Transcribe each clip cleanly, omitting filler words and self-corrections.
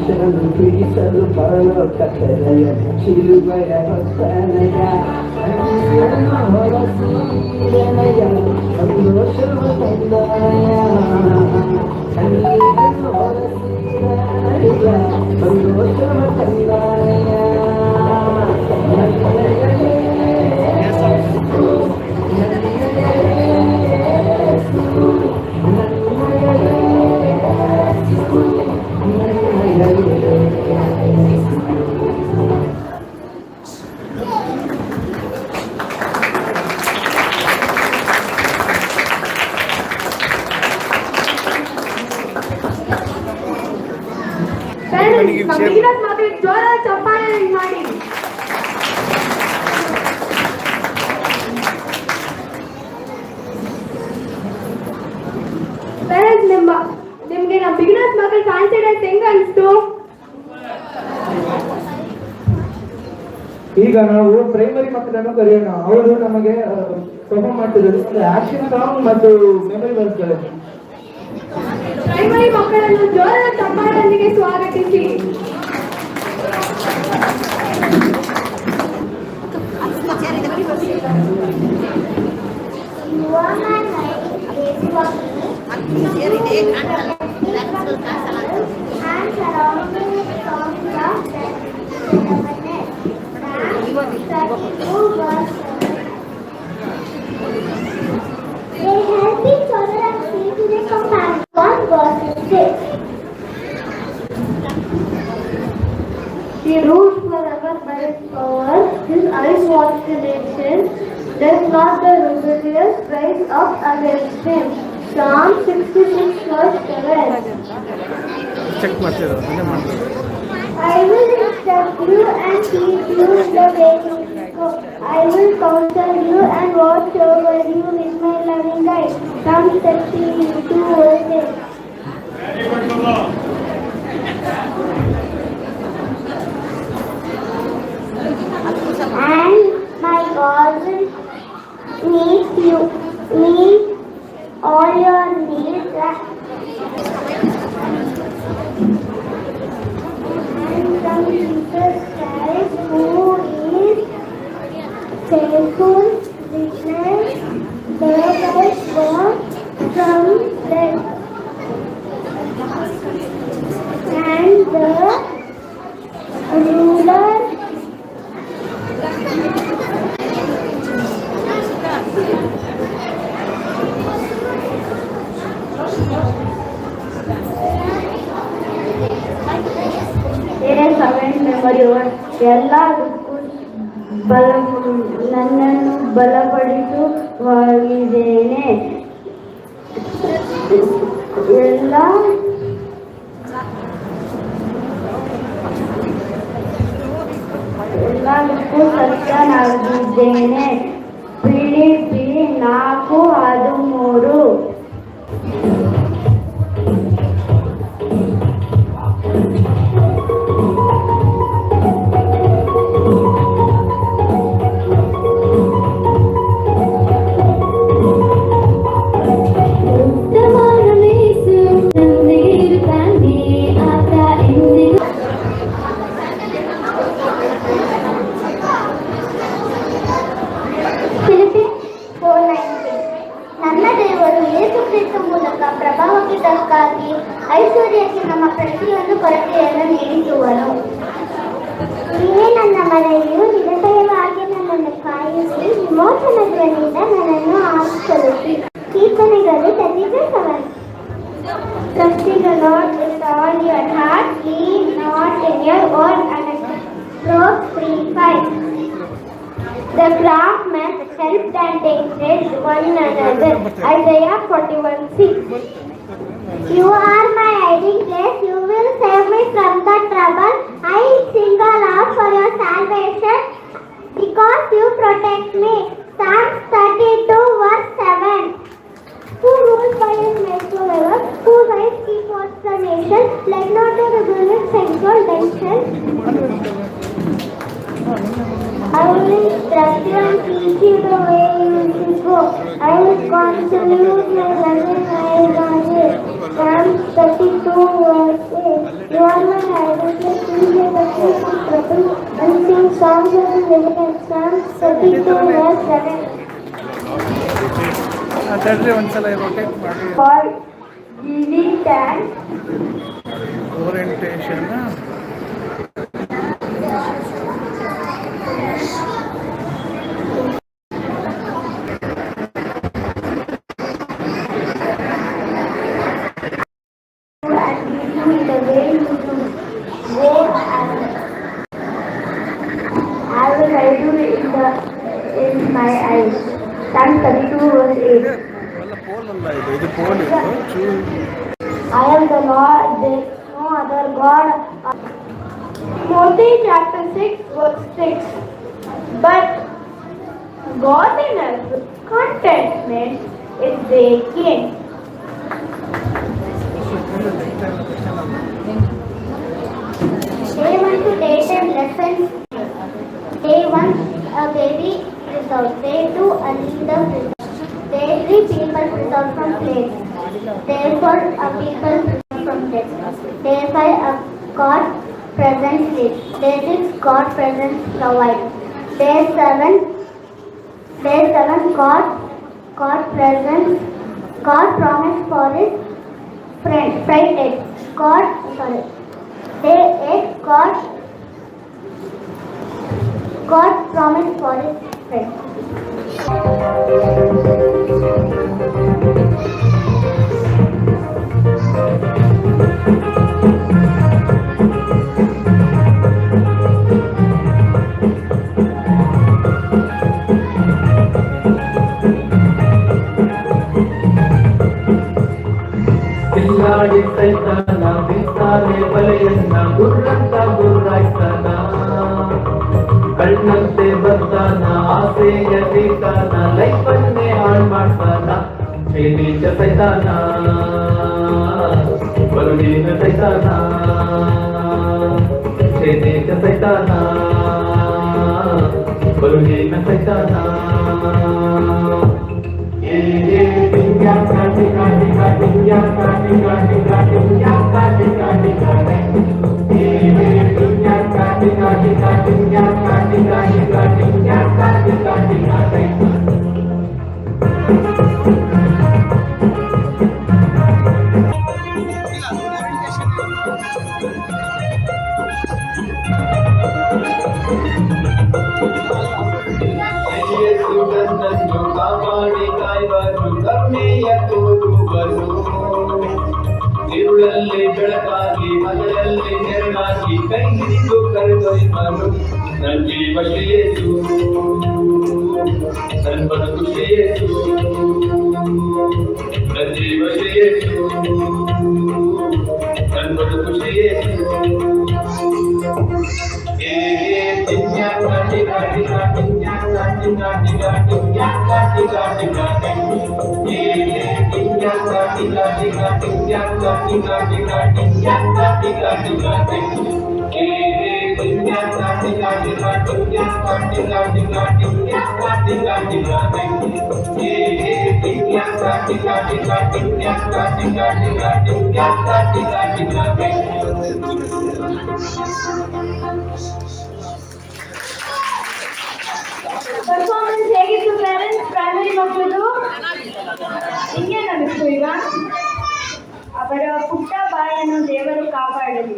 ಆಶನು ಬಿಡಿಸಲು ಪರಲೋಕತೆಯ ಶಿಲುಬೆಯ ಹೊತ್ತನೆಯ ಹೊರಸೀರನೆಯ ಸಂತೋಷವ ತಂದನೆಯ ಹೊರಸೀರನೆಯ ಸಂತೋಷವ ತಂದನೆಯ ನಿಮ್ಗೆ ನಮ್ಮ ಬಿಗಿನರ್ಸ್ ಮಕ್ಕಳು ಕಾನ್ಫಿಡೆನ್ಸ್ ಹೆಂಗ ಅನಿಸ್ತು? ಈಗ ನಾವು ಪ್ರೈಮರಿ ಮಕ್ಕಳನ್ನು ಕರೆಯೋಣ. ಅವರು ನಮಗೆ ಪರ್ಫಾರ್ಮ್ ಮಾಡ್ತಿದ್ದಾರೆ ಆಕ್ಷನ್ ಸಾಂಗ್ ಮತ್ತು ಮೆಮೊರಿ ವರ್ಕ್ಗಳು. ಪ್ರೈಮರಿ ಮಕ್ಕಳನ್ನು ಜೋರಾದ ಚಪ್ಪಾಳೆಯೊಂದಿಗೆ ಸ್ವಾಗತಿಸಿ. He rules forever by his power. His eyes watch the nation. Does not the rebellious rise up against him. Psalm 66 verse 7. I will instruct you and teach you the way to go. I will counsel you and watch over you with my loving eye. Psalm 32 verse 8. And my God will meet all your needs. And from Jesus Christ, who is faithful, witness, the firstborn from death, and the ruler ಎಲ್ಲದಕ್ಕೂ ನನ್ನನ್ನು ಬಲಪಡಿಸುವಾಗಿದ್ದೇನೆ. ಎಲ್ಲದಕ್ಕೂ ಸತ್ಯನಾಗಿದ್ದೇನೆ. ಫಿಲಿಪ್ಪಿ 4:13. ಪ್ರಭಾವಕ್ಕಾಗಿ ಐಶ್ವರ್ಯಕ್ಕೆ ನಮ್ಮ ಪ್ರತಿಯೊಂದು ಕೊರತೆಯನ್ನು ನೀಡಿಸುವನು. ನೀವೇ ನನ್ನ ಮನೆಯು ನಿರತಯವಾಗಿ ನನ್ನನ್ನು ಕಾಯಿಸಿ ವಿಮೋಚನ ಧ್ವನಿಯಿಂದ ನನ್ನನ್ನು ಆರಿಸಲಿಸಿ. ಕೀರ್ತನೆಗಳು 37. Trust in the Lord with all your heart, lean not in your own understanding. Proverbs 3:5. The craftsmen helped and encouraged one another. Isaiah 41:6. You are my hiding place. You will save me from the trouble. I sing aloud for your salvation because you protect me. Psalm 32 verse 7. Who rules by his merciful favor? Whose eyes keep watch the nation? Let not the rebellious control themselves. I will instruct you and teach you the way you should go. I will counsel you with my loving eyes on you. Psalm 32 verse 8. You are my hiding place, in the refuge from trouble, and sing songs of the living and Psalm 32 verse 7. ಮಾತಾಡ್ರಿ ಒಂದ್ಸಲ rotate ಮಾಡಿ For giving thanks. Orientation And lead you in the way you should go, and I will guide you in my eyes. Psalm 32 verse 8. ಎಲ್ಲ pole ಅಲ್ಲ ಇದು pole I am the Lord, there is no other God. Matthew chapter 6 verse 6. But godliness with contentment is their gain. Day 1 to day 10 lessons. Day 1, a baby preserved. Day 2, a leader preserved. Day 3, people preserved from plagues. Day 4, a people preserved from death. Day 5, a God presence lead. Day 6, God presence provide. Day 7, God presence, God promise for his friend. Day 8, God promise for his friend. ಕಿಲ್ಲಾಡಿ ಸೈತಾನ ಬಿತ್ತಾನೆ ಬಲೆಯನ್ನ ಗುರ್ರಂತ ಗುರ್ರಾಯ್ತಾನ ಕಣ್ಣಂತೆ ಬರ್ತಾನ ಆಸೆಯ ತೀತಾನ ಲೈಫನ್ನೇ ಹಾಳು ಮಾಡ್ತಾನ ನೀಚ ಸೈತಾನ ಬರುಡಿನ ಸೈತಾನ ನೀಚ ಸೈತಾನ ಬರುಡಿನ ಸೈತಾನ ನನ್ನನ್ನು ಕಾಪಾಡಿ ಕಾಯುವರು ಕರುಣೆಯ ತೋರುವರು ഇരുಳಲ್ಲಿ ಬೆಳಕಾಗಿ ಹಗಲಲ್ಲಿ ನೆರಳಾಗಿ ಕೈ ಹಿಡಿದು ಕರೆದೊಯ್ಯುವರು ನನ್ನ ಜೀವ ಶ್ರೇಯಸ್ಸು ನನ್ನ ಬದುಕು ಶ್ರೇಯಸ್ಸು ನನ್ನ ಜೀವ ಶ್ರೇಯಸ್ಸು ನನ್ನ ಬದುಕು ಶ್ರೇಯಸ್ಸು ಪರ್ಫಾರ್ಮೆನ್ಸ್ ಹೇಗಿತ್ತು ಪೇರೆಂಟ್ಸ್? ಪ್ರೈಮರಿ ಮಕ್ಕಳದು ಹಿಂಗೆ ಅನ್ನಿಸ್ತು. ಈಗ ಅವರ ಪುಟ್ಟ ಬಾಯನ್ನು ದೇವರು ಕಾಪಾಡಲಿ.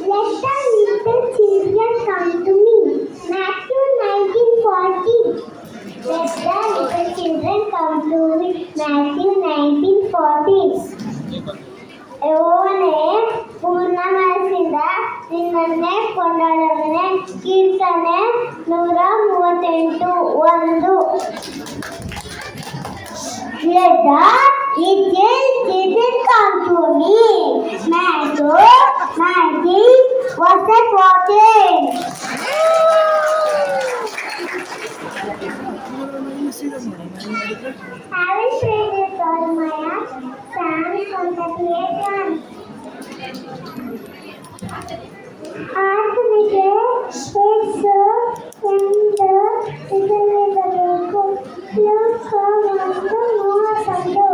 Let the little children come to me. Matthew 19:40. Let the little children come to me. Matthew 19:40. ಯೆಹೋವನೇ ಪೂರ್ಣ ಮನಸ್ಸಿಂದ ನಿನ್ನನ್ನೇ ಕೊಂಡಾಡುವವನೇ. ಕೀರ್ತನೆ 138:1. Let the little children Welcome to me. Mango, Maggie, what's it watching? Haven't played this all Maya. Sam from the playground. ಆತ್ಮಿಗೆ ಹೆಚ್ಚು ಎಂದು ತಿಳಿದಿರಬೇಕು. ಲೋಕ ಒಂದು ಮೂವತ್ತೊಂದು.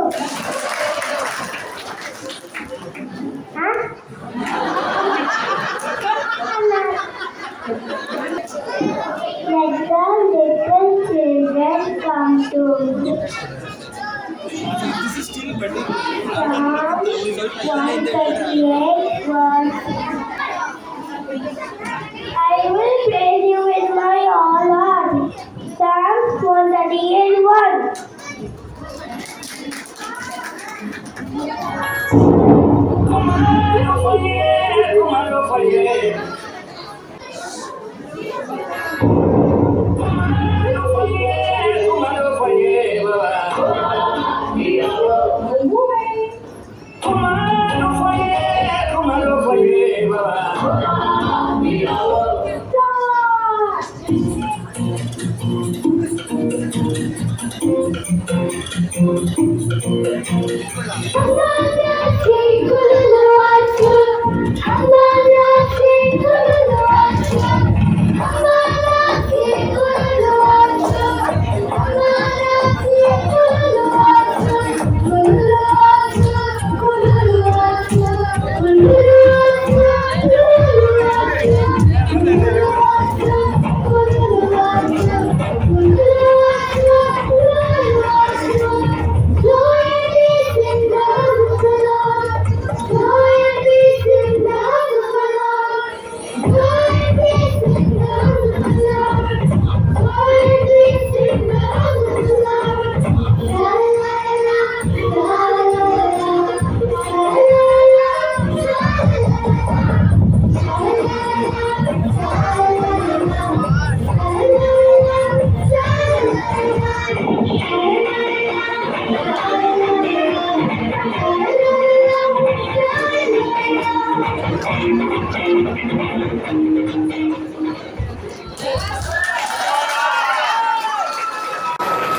Let the little children come to me. Psalm 138 verse. I will praise you with my all heart. Psalms 138:1.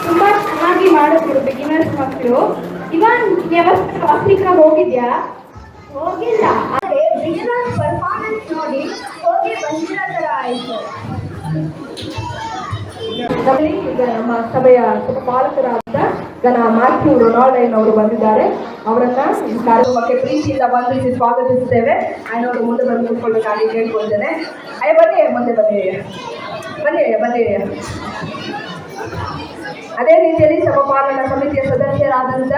ತುಂಬಾ ಚೆನ್ನಾಗಿ ಮಾಡಿದ್ರು beginners ಮಕ್ಕಳು. ಇವಾನ್ ವ್ಯವಸ್ಥೆ ಆಫ್ರಿಕಾ ಹೋಗಿದ್ಯಾ? ಹೋಗಿಲ್ಲ, ಆದರೆ ಬಿಗಿನರ್ಸ್ ಪರ್ಫಾರ್ಮೆನ್ಸ್ ನೋಡಿ ಹೋಗಿ ಬಂದಿರೋ ಥರ ಆಯಿತು. ಈಗ ನಮ್ಮ ಸಭೆಯ ಪಾಲಕರಾದ ಗಣ ಮ್ಯಾಥ್ಯೂ ರೊನಾಲ್ಡೈನ್ ಅವರು ಬಂದಿದ್ದಾರೆ. ಅವರನ್ನ ಈ ಕಾರ್ಯಕ್ರಮಕ್ಕೆ ಪ್ರೀತಿಯಿಂದ ವಂದಿಸಿ ಸ್ವಾಗತಿಸುತ್ತೇವೆ. ಅವರು ಮುಂದೆ ಬಂದು ಕೂತ್ಕೊಳ್ಬೇಕಾಗಿ ಕೇಳ್ಕೊಳ್ತೇನೆ. ಬನ್ನಿ, ಮುಂದೆ ಬನ್ನಿ ಬನ್ನಿ ಬನ್ನಿ. ಅದೇ ರೀತಿಯಲ್ಲಿ ಸಮಪಾಲನಾ ಸಮಿತಿಯ ಸದಸ್ಯರಾದಂಥ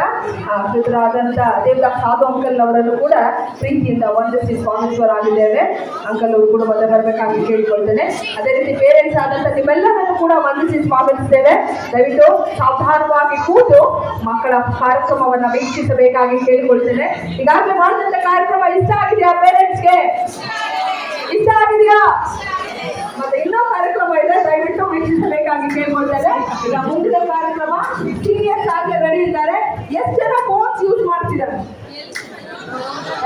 ದೇವದಾಸ್ ಸಾಧು ಅಂಕಲ್ ಅವರನ್ನು ಕೂಡ ಪ್ರೀತಿಯಿಂದ ವಂದಿಸಿ ಸ್ವಾಗತಿಸುವರಾಗಿದ್ದೇವೆ. ಅಂಕಲ್ ಅವರು ಕೂಡ ಮುಂದೆ ಬರಬೇಕಾಗಿ ಕೇಳಿಕೊಳ್ತೇನೆ. ಅದೇ ರೀತಿ ಪೇರೆಂಟ್ಸ್ ಆದಂಥ ನಿಮ್ಮೆಲ್ಲರನ್ನು ಕೂಡ ವಂದಿಸಿ ಸ್ವಾಗತಿಸ್ತೇವೆ. ದಯವಿಟ್ಟು ಸಾವಧಾನವಾಗಿ ಕೂತು ಮಕ್ಕಳ ಕಾರ್ಯಕ್ರಮವನ್ನು ವೀಕ್ಷಿಸಬೇಕಾಗಿ ಕೇಳಿಕೊಳ್ತೇನೆ. ಈಗಾಗಲೇ ಮಾಡಿದಂಥ ಕಾರ್ಯಕ್ರಮ ಇಷ್ಟ ಆಗಿದೆಯಾ ಪೇರೆಂಟ್ಸ್ಗೆ? ಇಷ್ಟ ಆಗಿದೆಯಾ? ಮತ್ತೆ ಇನ್ನೂ ಕಾರ್ಯಕ್ರಮ ಇದೆ, ದಯವಿಟ್ಟು ವೀಕ್ಷಿಸಬೇಕಾಗಿ ಕೇಳ್ಕೊಳ್ತೇನೆ. ಈಗ ಮುಂದಿನ ಕಾರ್ಯಕ್ರಮ ಸೀರಿಯಸ್ ಆಗಿ ರೆಡಿ ಇದ್ದಾರೆ. ಎಷ್ಟು ಜನ ಫೋನ್ಸ್ ಯೂಸ್ ಮಾಡ್ತಿದ್ದಾರೆ?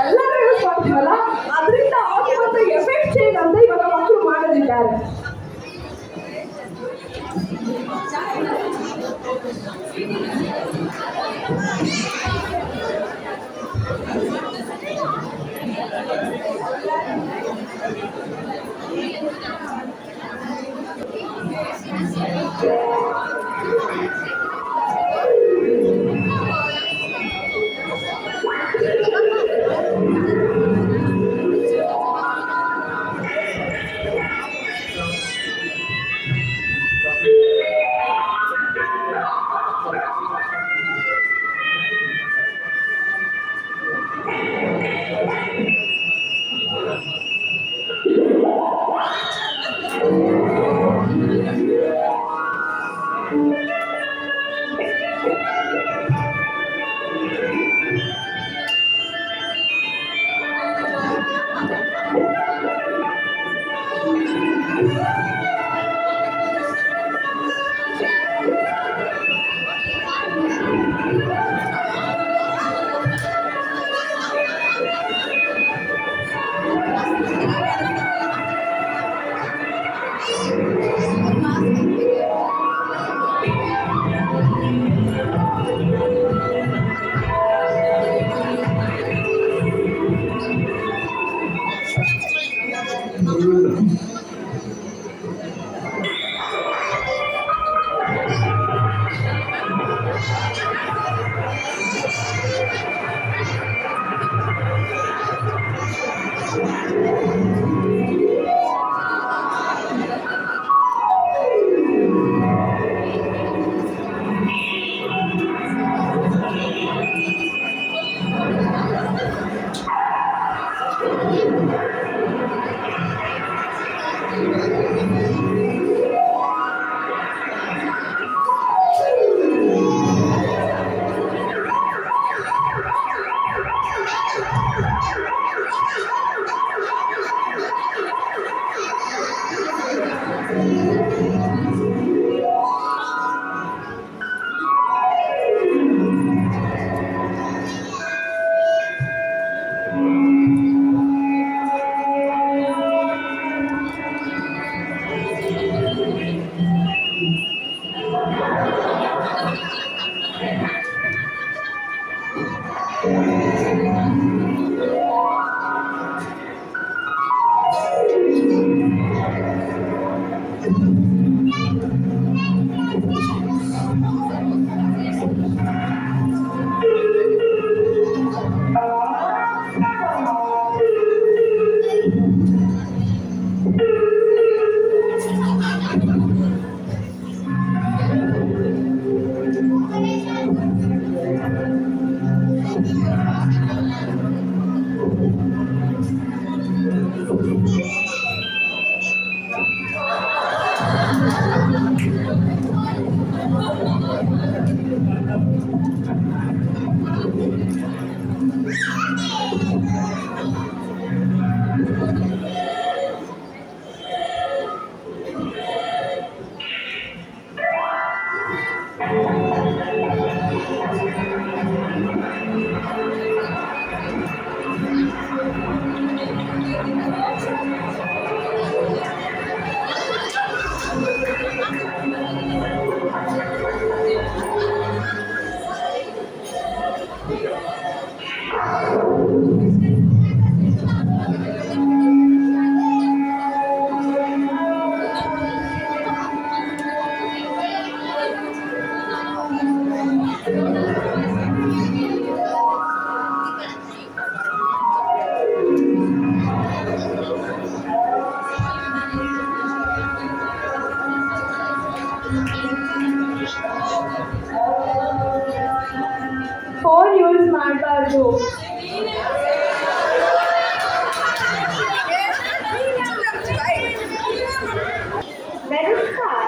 ಎಲ್ಲರೂ ಯೂಸ್ ಮಾಡ್ತೀವಲ್ಲ, ಅದರಿಂದ ಆಗಿರುವಂತ ಎಫೆಕ್ಟ್ ಏನಂತ ಇವಾಗ ಮಕ್ಕಳು ಮಾಡಲಿದ್ದಾರೆ. ಮಾಡಬಾರ್ದು.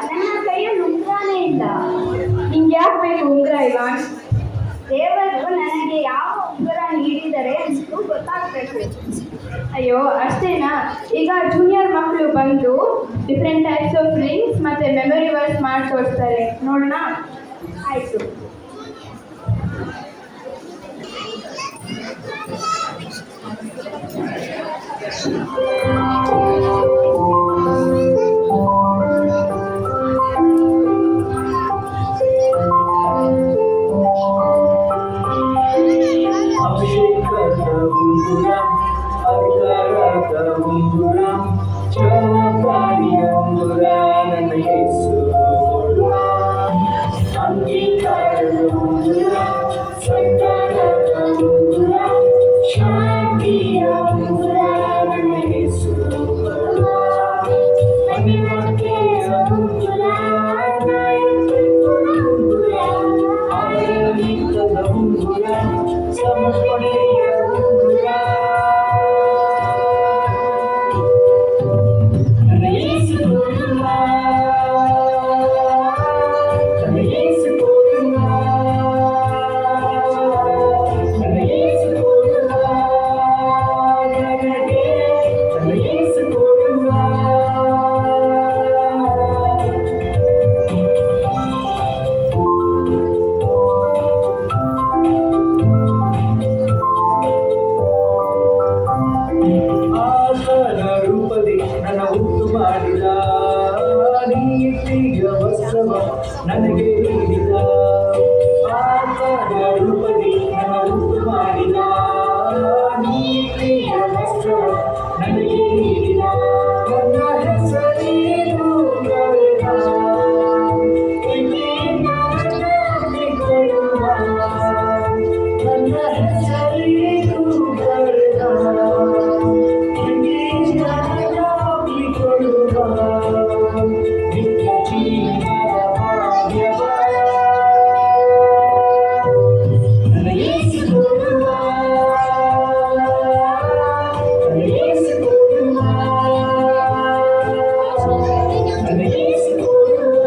ನನ್ನ ಕೈಯಲ್ಲಿ ಉಂಗುರನೇ ಇಲ್ಲ. ನಿಂಗೆ ಯಾಕೆ ಬೇಕು ಉಂಗುರ ಇವಾನ್? ದೇವರು ನನಗೆ ಯಾವ ಉಂಗುರ ನೀಡಿದರೆ ಅಂತ ಗೊತ್ತಾಗಬೇಕು. ಅಯ್ಯೋ ಅಷ್ಟೇನಾ? ಈಗ ಜೂನಿಯರ್ ಮಕ್ಕಳು ಬಂದು ಡಿಫ್ರೆಂಟ್ ಟೈಪ್ಸ್ ಆಫ್ ರಿಂಗ್ಸ್ ಮತ್ತು ಮೆಮೊರಿ ವರ್ಸ್ ಮಾಡಿ ತೋರಿಸ್ತಾರೆ, ನೋಡೋಣ? ಆಯಿತು. ಅಭಿಷೇಕದ ಉಂಗುರ, ಅಧಿಕಾರದ ಉಂಗುರ, ಜವಾಬ್ದಾರಿಯ ಉಂಗುರ, ನನ್ನ ಯೇಸು ಕೊಡುವ ಅಂಗೀಕಾರದ ಉಂಗುರ, ಸಂತಾನದ ಉಂಗುರ, ಶಾಂತಿಯ ಉಂಗುರ, ನನ್ನ ಯೇಸು ಕೊಡುವ ಅನಿವಾರ್ತೆಯ ಉಂಗುರ, ನಾಯಕತ್ವದ ಉಂಗುರ, ಆಡಳಿತದ ಉಂಗುರ, ಸಮರ್ಪಣೆಯ ಉಂಗುರ, ನನ್ನ ಯೇಸು ಕೊಡುವ, ನನ್ನ ಯೇಸು ಕೊಡುವ, ನನ್ನ ಯೇಸು ಕೊಡುವ, ನನಗೆ ನನ್ನ ಯೇಸು ಕೊಡುವ. ಆತನ ರೂಪದಿ ನನ್ನ ಉಂಟು ಮಾಡಿದ, ನೀತಿಯ ವಸ್ತ್ರವ ನನಗೆ ನೀಡಿದ. ಆತನ ರೂಪದಿ ನನ್ನ ಉಂಟು ಮಾಡಿದ, ನೀತಿಯ ವಸ್ತ್ರವ ನನಗೆ ನೀಡಿದ. ನನ್ನ ಹೆಸರೇನು ಬರೆದ, ಪ್ರೀತಿಯಿಂದ ನಂಬಿಕೊಳ್ಳುವ. ನನ್ನ ಹೆಸರೇನು ಬರೆದ, ಪ್ರೀತಿಯಿಂದ ನಂಬಿಕೊಳ್ಳುವ. ನಿತ್ಯ ಜೀವದ ಭಾಗ್ಯವ ನನ್ನ ಯೇಸು ಕೊಡುವ, ನನ್ನ ಯೇಸು ಕೊಡುವ, ನನ್ನ ಯೇಸು ಕೊಡುವ,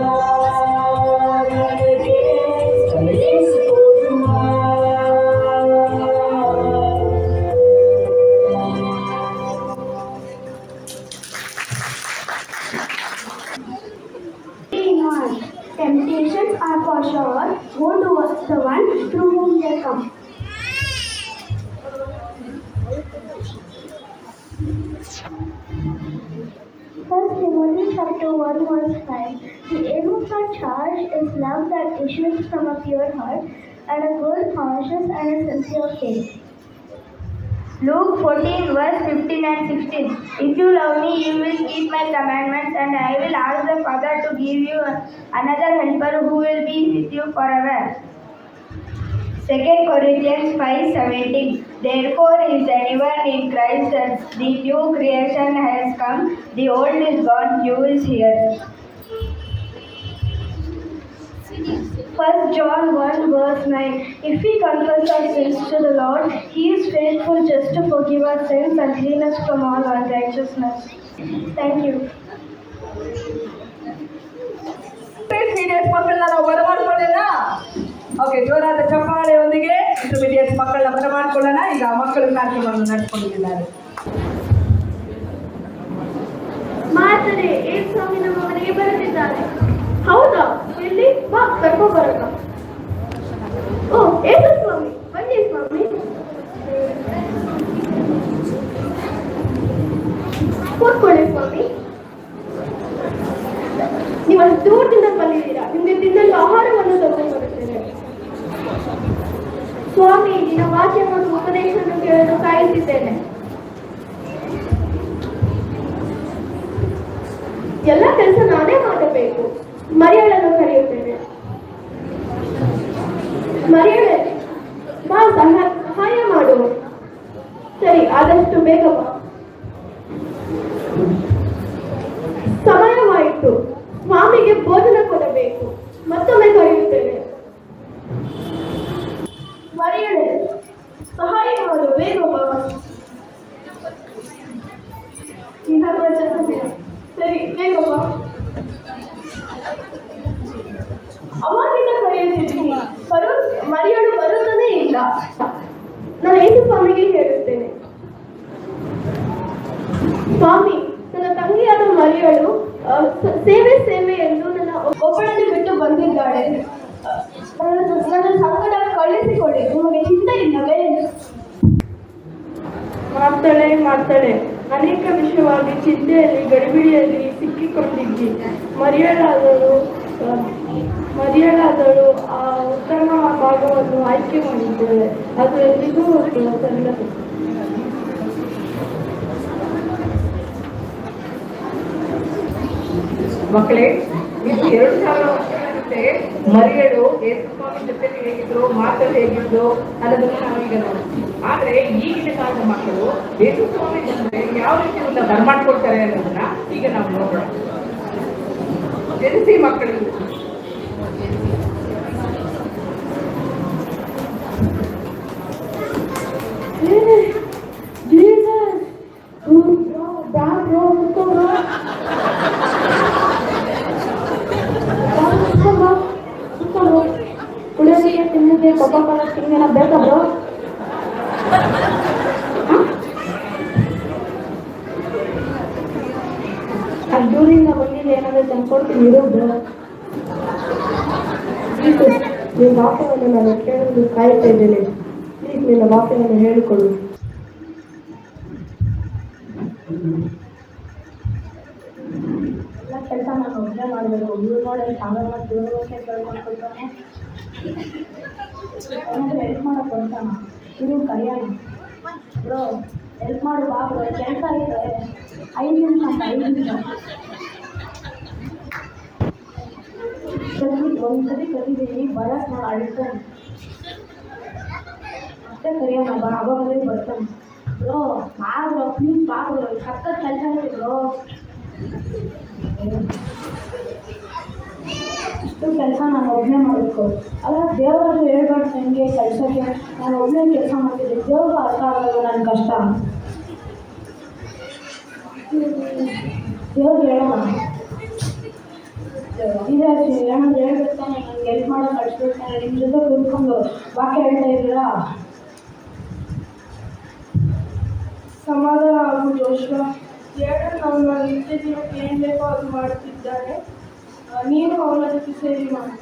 ನನಗೆ ನನ್ನ ಯೇಸು ಕೊಡುವ. Temptations are for sure. Go towards the one through whom they come. First Timothy chapter 1 verse 5. The aim of our charge is love that issues from a pure heart and a good conscience and a sincere faith. Luke 14 verse 15 and 16. If you love me, you will keep my commandments, and I will ask the Father to give you another helper who will be with you forever. 2 Corinthians 5:17. Therefore, is anyone in Christ, the new creation has come, the old is gone, new is here. 1 John 1 verse 9. If we confess our sins to the Lord, He is faithful just to forgive our sins and clean us from all unrighteousness. Thank you. Intermediate ಮಕ್ಕಳನ್ನ ನಾವು ಬರಮಾಡ್ಕೊಳ್ಳೋಣ. Okay, ಜೋರಾದ ಚಪ್ಪಾಳೆಯೊಂದಿಗೆ intermediate ಮಕ್ಕಳನ್ನ ಬರಮಾಡ್ಕೊಳ್ಳೋಣ. ಈಗ ಮಕ್ಕಳು ಕಾರ್ಯಕ್ರಮವನ್ನು ನಡೆಸಿಕೊಂಡಿದ್ದಾರೆ. ಮಾತರೆ ಏನ್ ಸ್ವಾಮಿ ನಮ್ಮ ಮನೆಗೆ ಬರುತ್ತಿದ್ದಾರೆ. ಹೌದಾ? ಎಲ್ಲಿ? ಬಾ, ಕರ್ಕೊ ಬರೋಣ. ಓ, ಏನು ಸ್ವಾಮಿ, ಬನ್ನಿ ಸ್ವಾಮಿ. ಕೂತ್ಕೊಳ್ಳಿ ಸ್ವಾಮಿ. ನೀವು ಅಷ್ಟು ದೂರದಿಂದ ಬಂದಿದ್ದೀರಾ, ನಿಮಗೆ ತಿನ್ನಲು ಆಹಾರವನ್ನು ತಗೊಂಡು ಬರುತ್ತೇನೆ. ಸ್ವಾಮಿ, ನಿನ್ನ ವಾಕ್ಯ ಮತ್ತು ಉಪದೇಶವನ್ನು ಕೇಳಲು ಕಾಯುತ್ತಿದ್ದೇನೆ. ಎಲ್ಲ ಕೆಲಸ ನಾನೇ ಮಾಡಬೇಕು. ಮರಿಯಳನ್ನು ಕರೆಯುತ್ತೇನೆ. ಮರಿಯಳೆ, ಬಾ, ಸಹಾಯ ಮಾಡು. ಸರಿ, ಆದಷ್ಟು ಬೇಗ ಬಾ. ಸಮಯವಾಯಿತು. ಸ್ವಾಮಿಗೆ ಭೋಜನ ಕೊಡಬೇಕು. ಮತ್ತೊಮ್ಮೆ ಕರೆಯುತ್ತೇನೆ. ಮರಿಯಳೆ, ಅವಾಗಿಂದ ಕರೆಯುತ್ತಿದ್ದೀನಿ, ಮರಿಯಳು ಬರುತ್ತಲೇ ಇಲ್ಲ. ನಾನು ಯೇಸು ಸ್ವಾಮಿಗೆ ಹೇಳುತ್ತೇನೆ, ಸ್ವಾಮಿ, ನನ್ನ ತಂಗಿಯಾದ ಮರಿಯಳು ಸೇವೆ ಎಂದು ನನ್ನ ಒಬ್ಬಳನ್ನು ಬಿಟ್ಟು ಬಂದಿದ್ದಾಳೆ. ನನ್ನ ಸಂಕಟ ಕಳಿಸಿಕೊಡಿ, ನಿಮಗೆ ಚಿಂತೆ ಇಲ್ಲವೇ? ಮಾಡ್ತಾಳೆ. ಅನೇಕ ವಿಷಯವಾಗಿ ಚಿಂತೆಯಲ್ಲಿ ಗಡಿಬಿಡಿಯಲ್ಲಿ ಸಿಕ್ಕಿಕೊಂಡಿದ್ದಿ. ಮರಿಯಳಾದಳು ಆ ಉತ್ತಮ ಭಾಗವನ್ನು ಆಯ್ಕೆ ಮಾಡಿದ್ದಾಳೆ. ಅದು ಎಂದಿಗೂ ಸಲ್ಲ. ಮಕ್ಕಳೇ, ಇದು 2000 ವರ್ಷಗಳ ಜೊತೆ ಮರಿಯಳು ಯೇಸು ಸ್ವಾಮಿ ಜೊತೆ ಹೇಗಿದ್ರು, ಮಾತಲ್ಲಿ ಹೇಗಿದ್ದು ಅನ್ನೋದನ್ನು ನಾವೀಗ ನೋಡ್ತೀವಿ. ಆದ್ರೆ ಈಗಿನ ಕಾಲದ ಮಕ್ಕಳು ಯೇಸು ಸ್ವಾಮಿ ಜೊತೆ ಯಾವ ರೀತಿ ಒಂದು ಬರ್ಮಾಡ್ಕೊಳ್ತಾರೆ ಅನ್ನೋದನ್ನ ಈಗ ನಾವು ನೋಡೋಣ. ಜನಿಸಿ ಮಕ್ಕಳು ಕುಡಿಯೋದಕ್ಕೆ ತಿನ್ನೋದಕ್ಕೆ ಕೊಕ್ಕ ತಿಂಗೇನ ಬೇಕಾ ಬ್ರೋ? ದೂರಿಂದ ಬಂದಿದೆ, ಏನಾದರೂ ತಂದ್ಕೊಡ್ತೀನಿ ಇರು ಬ್ರೋ. ನಿಮ್ಮ ವಾಕ್ಯವನ್ನು ನಾನು ಕೇಳಲು ಕಾಯ್ತಾ ಇದ್ದೇನೆ. ಪ್ಲೀಸ್ ನಿನ್ನ ವಾಕ್ಯವನ್ನು ಹೇಳಿಕೊಡು. ಎಲ್ಲ ಕೆಲಸ ನಾನು ಒಬ್ಬನೇ ಮಾಡಬೇಕು. ಇವ್ರು ನೋಡಿ ಸಾಗರ ದೇವರು ಕೇಳ್ಕೊಂಡು ಕೊಡ್ತಾನೆ, ಏನಾದರೂ ಹೆಲ್ಪ್ ಮಾಡೋಕೆ ಕೊಡ್ತಾನ. ಇದು ಕರಿಯೋಣ ಬ್ರೋ, ಹೆಲ್ಪ್ ಮಾಡು ಬಾ ಬ್ರೋ, ಕೆಲಸ ಇದೆ. 5 ನಿಮಿಷ ಅಂತ 5 ನಿಮಿಷ ಒಂದ್ಸರಿ ಕರೀತೀನಿ, ಬರಕ್ಕೆ ನಾನು ಅಳ್ತಾನೆ. ಮತ್ತೆ ಕರಿಯೋಣ ಬಾ, ಅವಾಗಲೇ ಬರ್ತಾನೆ. ಬ್ರೋ ಬಾ ಬ್ರೋ, ಪ್ಲೀಸ್ ಬಾ ಬ್ರೋ, ಸಖತ್ ಕೆಲಸ ಇದೆ ಬ್ರೋ. ಇಷ್ಟು ಕೆಲಸ ನಾನು ಒಬ್ಬನೇ ಮಾಡಬೇಕು. ಅಲ್ಲ ದೇವರಾದ್ರು ಹೇಳ್ಬಾರ್ದು ನನಗೆ ಕೆಲಸಕ್ಕೆ, ನಾನು ಒಬ್ಬನೇ ಕೆಲಸ ಮಾಡ್ತಿದ್ದೆ. ದೇವ್ರಿಗೂ ಅರ್ಥ ಆಗೋದು ನನ್ನ ಕಷ್ಟ. ದೇವ್ರಿಗೆ ಹೇಳೋಣ, ಇದೆ ಏನಾದ್ರು ಹೇಳ್ಬಿಡ್ತಾನೆ, ನನಗೆ ಹೆಲ್ಪ್ ಮಾಡೋಕೆ ಕಳಿಸ್ಬಿಡ್ತಾನೆ. ನಿಮ್ಮ ಜೊತೆ ಕೂತ್ಕೊಂಡು ವಾಕ್ಯ ಹೇಳ್ತಾ ಇದ್ದೀರಾ? ಸಮಾಧಾನ ಆಗು ಜೋಶ್ವ. ದೇವರು ಅವನ ನಿತ್ಯ ಜೀವಕ್ಕೆ ಏನು ಬೇಕೋ ಅದು ಮಾಡುತ್ತಿದ್ದಾನೆ. ನೀನು ಅವನ ಜೊತೆ ಸೇರಿ ಮಾಡಿ.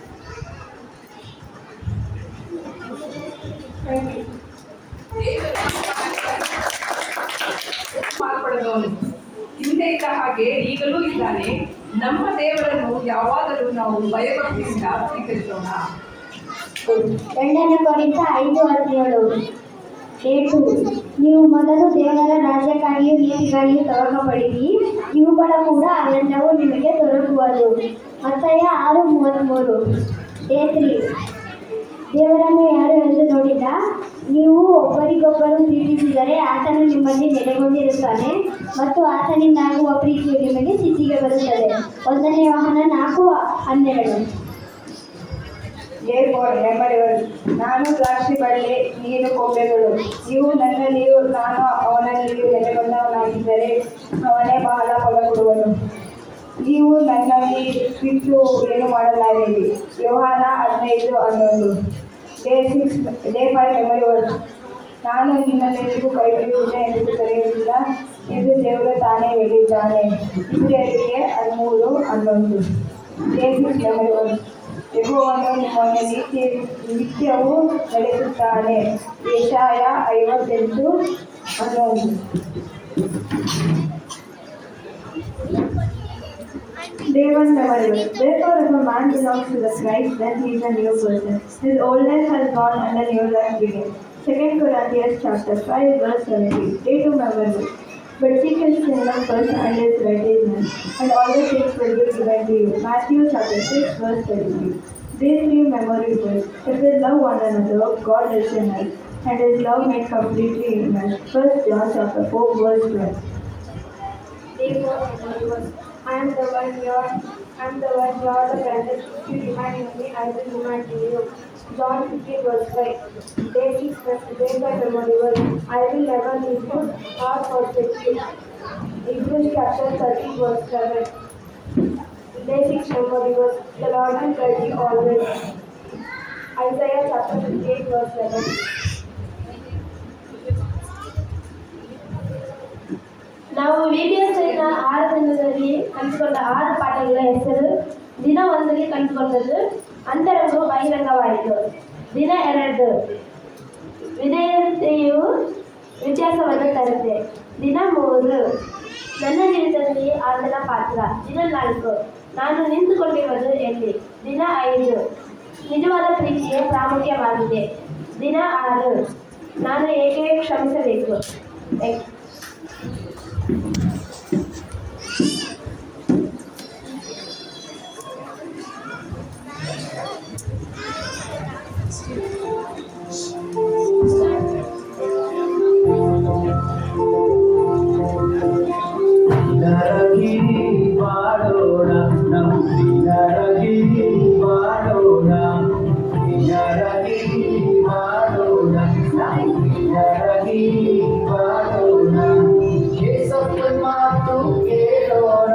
Thank you. ಮಾರ್ಪಡದವನು ಹಿಂದೆ ಇದ್ದ ಹಾಗೆ ಈಗಲೂ ಇದ್ದಾನೆ. ನಮ್ಮ ದೇವರನ್ನು ಯಾವಾಗಲೂ ನಾವು ಭಯಭಕ್ತಿಯಿಂದ ಸ್ವೀಕರಿಸೋಣ. 2 ಕೊರಿಂಥ 5:17 ಏಟು. ನೀವು ಮೊದಲು ದೇವರ ರಾಜ್ಯಕ್ಕಾಗಿಯೂ ನೀತಿಗಾಗಿಯೂ ತವಕಪಡಿರಿ, ಇವುಗಳ ಕೂಡ ಅವೆಲ್ಲವೂ ನಿಮಗೆ ದೊರಕುವುದು. ಮತ್ತಾಯ 6:33 ಏತ್ರಿ. ದೇವರನ್ನು ಯಾರು ಎಂದು ನೋಡಿದ, ನೀವು ಒಬ್ಬರಿಗೊಬ್ಬರು ಪ್ರೀತಿಸಿದರೆ ಆತನು ನಿಮ್ಮಲ್ಲಿ ನೆಲೆಗೊಂಡಿರುತ್ತಾನೆ ಮತ್ತು ಆತನಿಂದಾಗುವ ಪ್ರೀತಿಯು ನಿಮಗೆ ಸ್ಥಿತಿಗೆ ಬರುತ್ತದೆ. 1 ಯೋಹಾನ 4:12. ನಾನು ದ್ರಾಕ್ಷಿ ಬಳ್ಳಿ, ನೀನು ಕೊಂಬೆಗಳು. ನೀವು ನನ್ನಲ್ಲಿಯೂ ನಾನು ಅವನಲ್ಲಿಯೂ ನೆಲೆಗೊಂಡವನಾಗಿದ್ದರೆ ಅವನೇ ಬಹಳ ಫಲ ಕೊಡುವನು. ನೀವು ನನ್ನಲ್ಲಿ ಬಿಟ್ಟು ಏನು ಮಾಡಲಾಗಿರಿ. ಯೋಹಾನ 15:11. Day 5 memory word. ನಾನು ನಿನ್ನನ್ನೆಂದಿಗೂ ಕೈ ಬಿಡುವುದಿಲ್ಲ ಎಂದು ಕರೆಯುವುದಿಲ್ಲ ಎಂದು ದೇವರು ತಾನೇ ಹೇಳಿದ್ದಾನೆ. ಇಬ್ರಿಯರಿಗೆ 13:11. Day 6 memory word. ಯೆಹೋವನು ನಿಮ್ಮನ್ನು ನಿತ್ಯವೂ ನಡೆಸುತ್ತಾನೆ. ಯೆಶಾಯ 58:11. Day 1 memory. Therefore, if a man belongs to the Christ, then he is a new person. His oldness has gone and a new life begins. 2 Corinthians chapter 5, verse 17. Day 2 memory. But seek his kingdom first and his righteousness, and all the things will be given to you. Matthew chapter 6, verse 33. Day 3 memory verse. If we love one another, God lives in us, and his love made completely in us. 1 John chapter 4, verse 12. Day 4 memory verse. I am the one you are the branches. If you remain in me, I will remain in you. John 15 verse 5. Day 6 memory verse. I will never leave you or forsake you. Hebrews chapter 13 verse 7. Basic memory was the Lord will guide you always. Isaiah chapter 58 verse 11. ನಾವು video ಸಹಿತ 6 ದಿನದಲ್ಲಿ ಕಲಿತುಕೊಂಡ 6 ಪಾಠಗಳ ಹೆಸರು. ದಿನ 1ರಲ್ಲಿ ಕಲಿತುಕೊಂಡದ್ದು ಅಂತರಂಗವು ಬಹಿರಂಗವಾಯಿತು. ದಿನ 2 ವಿಧೇಯತೆಯು ವ್ಯತ್ಯಾಸವನ್ನು ತರುತ್ತೆ. ದಿನ 3 ನನ್ನ ಜೀವಿತದಲ್ಲಿ ಆತನ ಪಾತ್ರ. ದಿನ 4 ನಾನು ನಿಂತುಕೊಂಡಿರುವುದು ಎಲ್ಲಿ. ದಿನ 5 ನಿಜವಾದ ಪ್ರೀತಿಗೆ ಪ್ರಾಮುಖ್ಯವಾಗಿದೆ. ದಿನ 6 ನಾನು ಹೇಗೆ ಕ್ಷಮಿಸಬೇಕು. ನರಗಿ ಮಾಡೋಣ ನರಗಿ ಮಾಡೋಣ ನರಗಿ ಮಾಡೋಣ ನರಗಿ ಮಾಡೋಣ ಯೇಸಪ್ಪನ ಮಾತು ಕೇಳೋಣ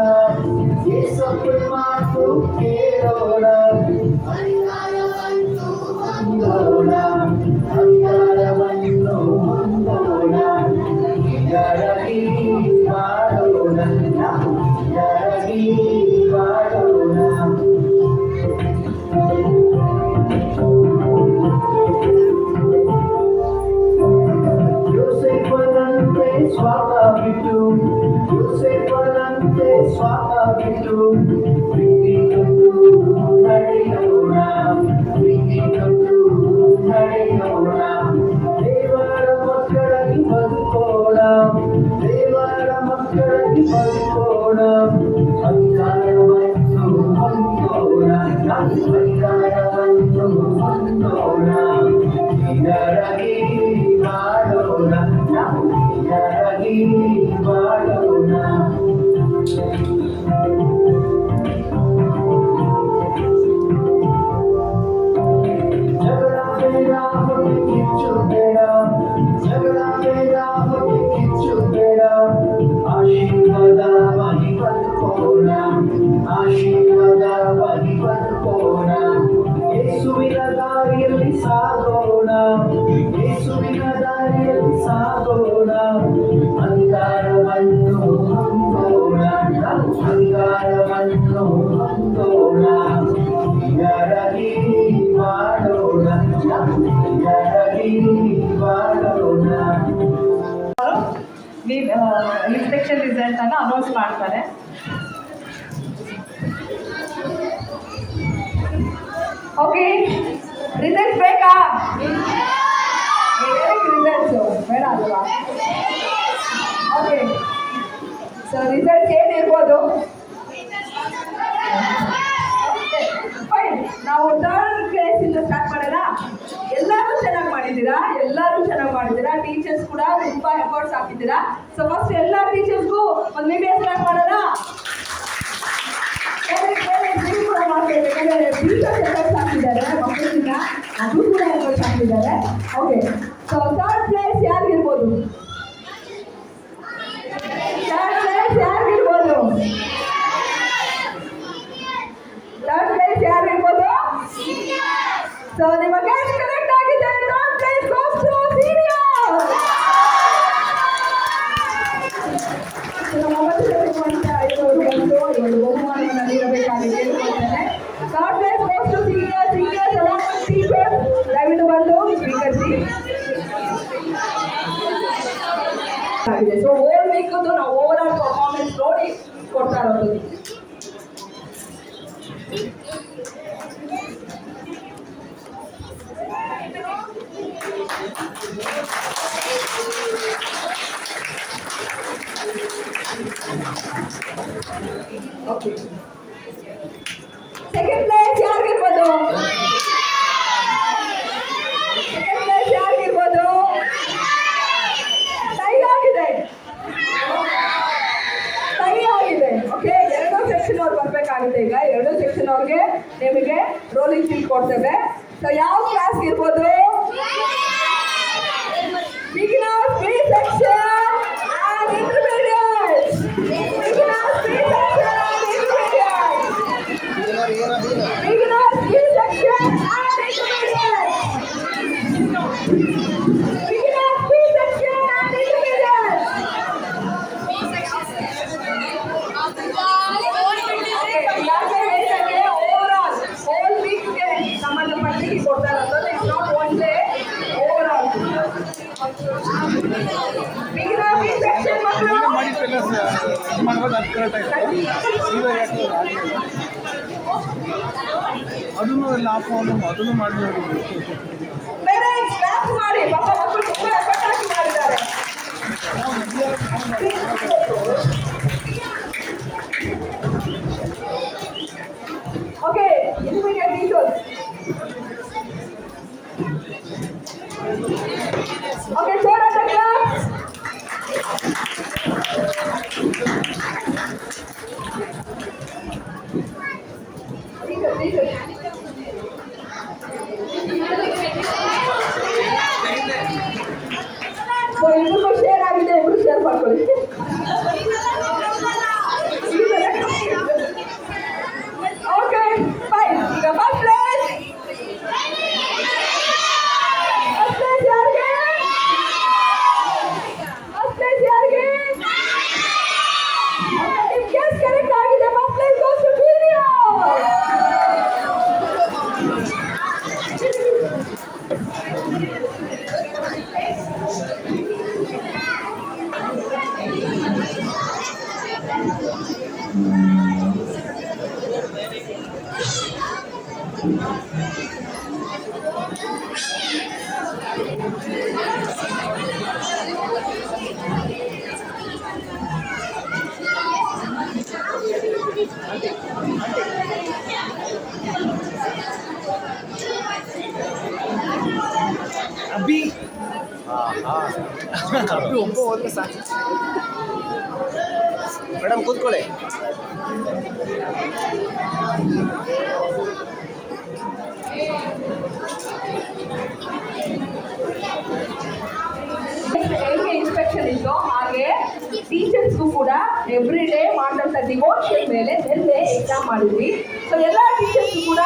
ಯೇಸಪ್ಪನ ಮಾತು ಕೇಳೋಣ ಅಧಿಕಾರವನ್ನು ಹೊಂದೋಣ ಅಧಿಕಾರವನ್ನು ಹೊಂದೋಣ ನರಗಿ ಮಾಡೋಣ ನರಗಿ ಮಾಡೋಣ ಯೋಸೇಫನಂತೆ ಸ್ವಾತ ಬಿಟ್ಟು ಯೋಸೇಫನಂತೆ ಸ್ವಾತ ಬಿಟ್ಟು ಪ್ರೀತಿ ಕೊಟ್ಟು ನಡೆಯೋಣ ಪ್ರೀತಿ ಕೊಟ್ಟು ನಡೆಯೋಣ ದೇವರ ಮಕ್ಕಳಾಗಿ ಬದುಕೋಣ ದೇವರ ಮಕ್ಕಳಾಗಿ ಬದುಕೋಣ ಅಧಿಕಾರವನ್ನು ಹೊಂದೋಣ ಅಧಿಕಾರವನ್ನು ಹೊಂದೋಣ ಇದರಾಗಿ ಮಾಡೋಣ ಇದರಾಗಿ ಮಾಡೋಣ ಜಗಳ ಬೇಡ ಹೊಟ್ಟೆ ಕಿಚ್ಚು ಬೇಡ ಜಗಳ ಬೇಡ ಹೊಟ್ಟೆ ಕಿಚ್ಚು ಬೇಡ ಆಶೀರ್ವಾದವಾಗಿ ಬದುಕೋಣ ಆಶೀರ್ವಾದವಾಗಿ ಬದುಕೋಣ ಯೇಸುವಿನ ದಾರಿಯಲ್ಲಿ ಸಾಗೋಣ ಯೇಸುವಿನ ದಾರಿಯಲ್ಲಿ ಸಾಗೋಣ ಅಧಿಕಾರವನ್ನು ಹೊಂದೋಣ ಅಧಿಕಾರವನ್ನು ಹೊಂದೋಣ ಇದರಾಗಿ ಮಾಡೋಣ ಇದರಾಗಿ ಮಾಡೋಣ. ಇನ್ಸ್ಪೆಕ್ಷನ್ ರಿಸಲ್ಟ್ ಅನ್ನು ಅನೌನ್ಸ್ ಮಾಡ್ತಾರೆ. ಓಕೆ, ರಿಸಲ್ಟ್ ಬೇಕಾ? ರಿಸಲ್ಟ್ಸು ಬೇಡ ಅಲ್ವಾ? ಓಕೆ, ಸೊ ರಿಸಲ್ಟ್ ಏನಿರ್ಬೋದು? ಫೈನ್, ನಾವು ಥರ್ಡ್ ಕ್ಲಾಸಿಂದ ಸ್ಟಾರ್ಟ್ ಮಾಡೋಣ. ಎಲ್ಲರೂ ಚೆನ್ನಾಗಿ ಮಾಡಿದ್ದೀರಾ. ಟೀಚರ್ಸ್ ಕೂಡ ತುಂಬಾ ಎಫರ್ಟ್ಸ್ ಹಾಕಿದ್ದೀರಾ. ಸೊ ಫಸ್ಟ್ ಎಲ್ಲ ಟೀಚರ್ಸ್ಗೂ ಒಂದು ನಿಮಗೆ ಸ್ಟಾರ್ಟ್ ಮಾಡೋಣ. ಹಾಕಿದ್ದಾರೆ ಮಕ್ಕಳಿಂದ, ಅದು ಕೂಡ ಎಫರ್ಟ್ಸ್ ಹಾಕಿದ್ದಾರೆ. ಓಕೆ, ಸೊ ಥರ್ಡ್ ಪ್ಲೇಸ್ ಯಾರಿಗಿರ್ಬೋದು? ಥರ್ಡ್ ಪ್ಲೇಸ್ ಯಾರಿಗಿರ್ಬೋದು? ಸೊ ನಿಮ್ಮ ಗೆಸ್ಟ್ ಕರೆಕ್ಟ್ ಆಗಿದೆ. Third place goes to senior. ನಮ್ಮ ಇವರು ಬಹುಮಾನವನ್ನು ನೀಡಬೇಕಾಗಿ ಕೇಳಿಕೊಳ್ತೇನೆ. Third place goes to senior. Teacher ದಯವಿಟ್ಟು ಬಂದು ಸ್ವೀಕರಿಸಿ. ಸೊ ಓಲ್ ವೀಕ್ ನಾವು ಓವರ್ ಆಲ್ ಪರ್ಫಾರ್ಮೆನ್ಸ್ ನೋಡಿ ಕೊಡ್ತಾ ಇರೋದು. ಓಕೆ, ಸೆಕೆಂಡ್ ಪ್ಲೇಸ್ ಯಾರಿಗಿರ್ಬೋದು? ಟೈ ಆಗಿದೆ. ಓಕೆ, 2 ಸೆಕ್ಷನ್ ಅವ್ರು ಬರಬೇಕಾಗುತ್ತೆ. ಈಗ 2 ಸೆಕ್ಷನ್ ಅವ್ರಿಗೆ ನಿಮಗೆ ರೋಲಿಂಗ್ ಶೀಟ್ ಕೊಡ್ತೇವೆ. ಸೊ ಯಾವ ಕ್ಲಾಸ್ಗೆ ಇರ್ಬೋದು? Beginners, B section and intermediate. Beginners, B section and intermediate. ಯಾಕೆ ಹೇಳಿದಂಗೆ ಓವರ್ ವೀಕ್ಗೆ ಸಂಬಂಧಪಟ್ಟಿಗೆ ಕೊಡ್ತಾರೆ ಅಂದ್ರೆ it's not one day over all. Section ಮಕ್ಕಳು ಅದನ್ನು ಅದನ್ನು ಮಾಡಿ ಬೇರೆ ಸ್ನ್ಯಾಪ್ ಮಾಡಿ ಪಾಪ ಮಕ್ಕಳು ತುಂಬಾ ಎಫರ್ಟ್ ಹಾಕಿ ಮಾಡಿದ್ದಾರೆ. Okay immediate details. Okay sir ಅಂತ ಕ್ಲಾಸ್. ಇಬ್ಬರಿಗೂ ಶೇರ್ ಆಗಿದೆ, ಇಬ್ರು ಶೇರ್ ಮಾಡ್ಕೊಳ್ಳಿ. Okay fine. ಈಗ ಫಸ್ಟ್ ಪ್ಲೇಸ್ ಯಾರಿಗೆ? ಫಸ್ಟ್ ಪ್ಲೇಸ್ ಯಾರಿಗೆ? ನಿಮ್ ಗೆಸ್ ಕರೆಕ್ಟ್ ಆಗಿದೆ. First place goes to video. ಅಬ್ಬಿ ಅಬ್ಬಿ ಒಬ್ಬ ಹೋದ್ರೆ ಸಾಕು. ಮೇಡಮ್ ಕೂತ್ಕೊಳ್ಳಿ. ಹೇಗೆ ಇನ್ಸ್ಪೆಕ್ಷನ್ ಇತ್ತು ಹಾಗೆ ಟೀಚರ್ಸ್ಗೂ ಕೂಡ ಎವ್ರಿ ಡೇ ಮಾಡಿದಂಥ ಡಿವೋಷನ್ ಮೇಲೆ ನಿನ್ನೆ ಎಕ್ಸಾಮ್ ಮಾಡಿದ್ವಿ. ಸೊ ಎಲ್ಲ ಟೀಚರ್ಸ್ಗೂ ಕೂಡ